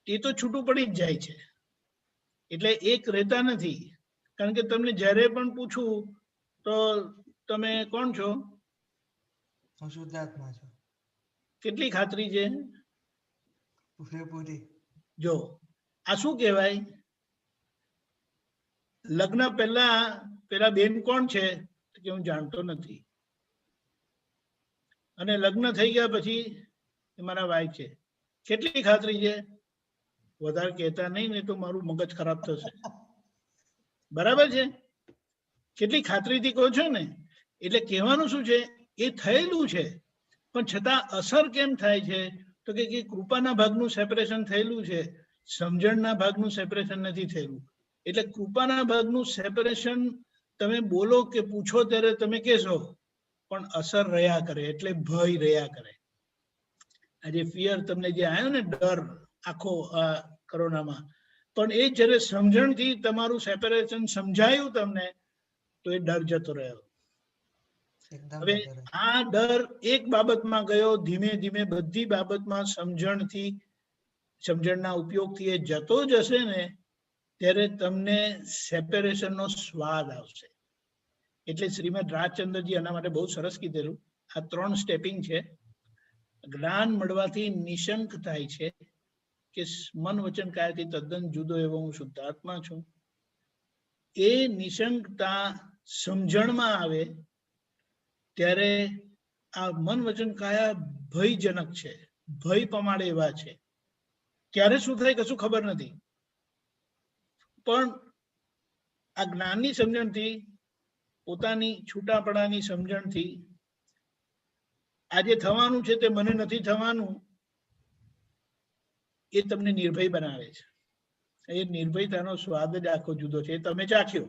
એ તો છૂટું પડી જ જાય છે. એટલે એક રહેતા નથી. કારણ કે તમને જ્યારે પણ પૂછું તો તમે કોણ છો? હું શુદ્ધાત્મા છું. કેટલી ખાતરી છે? પૂરેપૂરી. જો આ શું કહેવાય? લગ્ન પહેલા પેલા બેન કોણ છે કે હું જાણતો નથી, અને લગ્ન થઈ ગયા પછી મારા વાઈફ છે. કેટલી ખાતરી છે? વધારે કહેતા નહીં ને તો મારું મગજ ખરાબ થશે. બરાબર છે? કેટલી ખાતરીથી કહો છો ને. એટલે કહેવાનું શું છે, એ થયેલું છે, પણ છતાં અસર કેમ થાય છે તો કે કૃપાના ભાગનું સેપરેશન થયેલું છે, સમજણના ભાગનું સેપરેશન નથી થયેલું. એટલે કૃપાના ભાગનું સેપરેશન તમે બોલો કે પૂછો ત્યારે તમે કહેશો, પણ અસર રહ્યા કરે, એટલે ભય રહ્યા કરે. આજે ફિયર તમને જે આવ્યો ને, ડર આખો કોરોનામાં, પણ એ જ્યારે સમજણથી તમારું સેપરેશન સમજાયું તમને, તો એ ડર જતો રહ્યો. એકદમ હવે બરાબર. આ ડર એક બાબતમાં ગયો, ધીમે ધીમે બધી બાબતમાં સમજણના ઉપયોગથી એ જતો જશે ને, ત્યારે તમને સેપરેશનનો સ્વાદ આવશે. એટલે શ્રીમદ રાજચંદ્રજી આના માટે બહુ સરસ કીધેલું. આ 3 સ્ટેપિંગ છે. જ્ઞાન મળવાથી નિશંક થાય છે કે મન વચન કાયાથી તદ્દન જુદો એવો હું શુદ્ધાત્મા છું. એ નિશંકતા સમજણમાં આવે ત્યારે આ મન વચન કાયા ભયજનક છે, ભય પમાડે એવા છે. ક્યારે શું થાય કશું ખબર નથી, પણ આ જ્ઞાનની સમજણથી, પોતાની છૂટાપડાની સમજણથી, આજે થવાનું છે તે મને નથી થવાનું, એ તમને નિર્ભય બનાવે છે. એ નિર્ભયતાનો સ્વાદ જ આખો જુદો છે. એ તમે ચાખ્યો.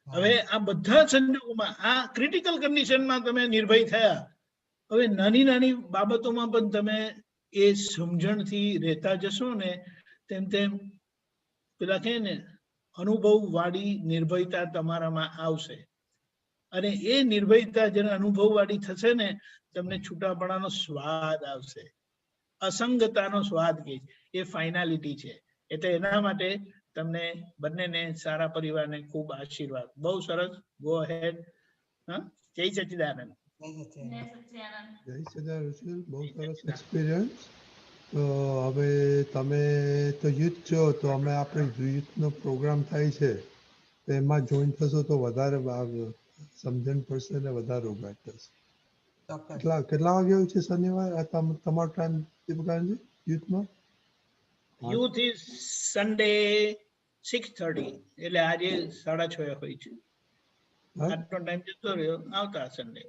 હવે આ બધા સંજોગોમાં, આ ક્રિટિકલ કન્ડિશનમાં તમે નિર્ભય થયા. હવે નાની નાની બાબતોમાં પણ તમે એ સમજણથી રહેતા જશો ને, તેમ તેમ પેલા કહે ને, અનુભવ વાળી નિર્ભયતા તમારામાં આવશે. અને એ નિર્ભયતા જેને અનુભવ વાળી થશે ને, તમને છૂટાપણાનો સ્વાદ આવશે, અસંગતાનો સ્વાદ કે એ ફાઇનાલિટી છે. એટલે એના માટે તમને બંનેને, સારા પરિવારને ખૂબ આશીર્વાદ. બહુ સરસ. Go ahead. જય સચ્ચિદાનંદ. જય સચિદાનંદ ઋષિલ, બહુ સરસ એક્સપિરિયન્સ. તો હવે તમે તો યુથ છો, તો અમે આપણે યુથનો પ્રોગ્રામ થાય છે, તો એમાં જોઈન થશો તો વધારે સમજણ પડશે ને વધારે ઉગાડ થશે. ચોક્કસ. કેટલા વાગે હોય છે શનિવાર તમારો ટાઈમ દીપકાનંદજી યુથમાં? યુથ ઇઝ સન્ડે 6:30, એટલે આજે 6:30 હોય છે. આજનો ટાઈમ જતો રહ્યો, આવતા સન્ડે.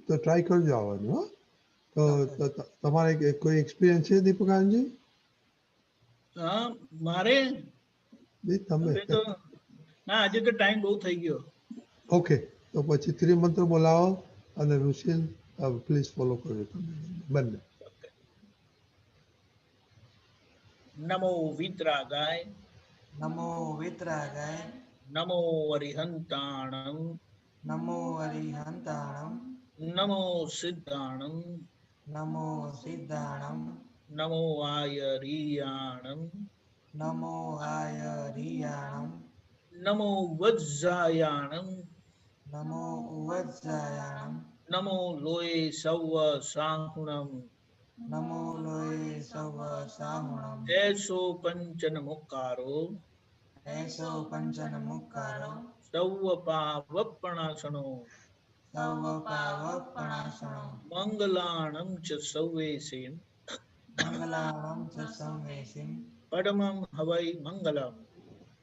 તો ટ્રાય કરજો આવવાનું. તો તમારે કોઈ એક્સપિરિયન્સ છે દીપકાનંદજી? હા, મારે તમે તો ના, આજે તો ટાઈમ બહુ થઈ ગયો. ઓકે, તો પછી ત્રિમંત્ર બોલાવો અને ઋષિલ પ્લીઝ ફોલો કરજો તમે બંને. નમો વિતરાગાય, નમો વિતરાગાય, નમો અરિહંતાણમ, નમો અરિહંતાણમ, નમો સિદ્ધાણમ, નમો સિદ્ધાણમ, નમો આયરિયાણમ, નમો આયરિયાણમ, નમો વજ્જાયાણમ, નમો ઉવજ્જાયાણમ, નમો લોય સૌ સાહુણમ, નમો લોય સવ સાહુણમ, એસો પંચન મુક્કારો, એસો પંચન મુક્કારો, સૌ પાવપણાસનો, સવ પાવપણાસણો, મંગલાણમ ચ સૌવેસીમ, મંગલાણમ ચ સંવેસિમ, પડમમ હવૈ મંગલમ.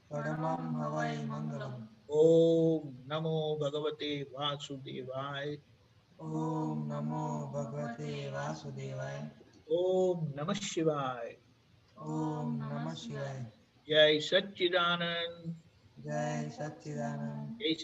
પરમં હવૈ મંગલમ. ઓમ નમો ભગવતે વાસુદેવાય, ઓમ નમો ભગવતે વાસુદેવાય, ઓમ નમઃ શિવાય. ઓમ નમઃ શિવાય. જય સચ્ચિદાનંદ. જય સચ્ચિદાનંદ. જય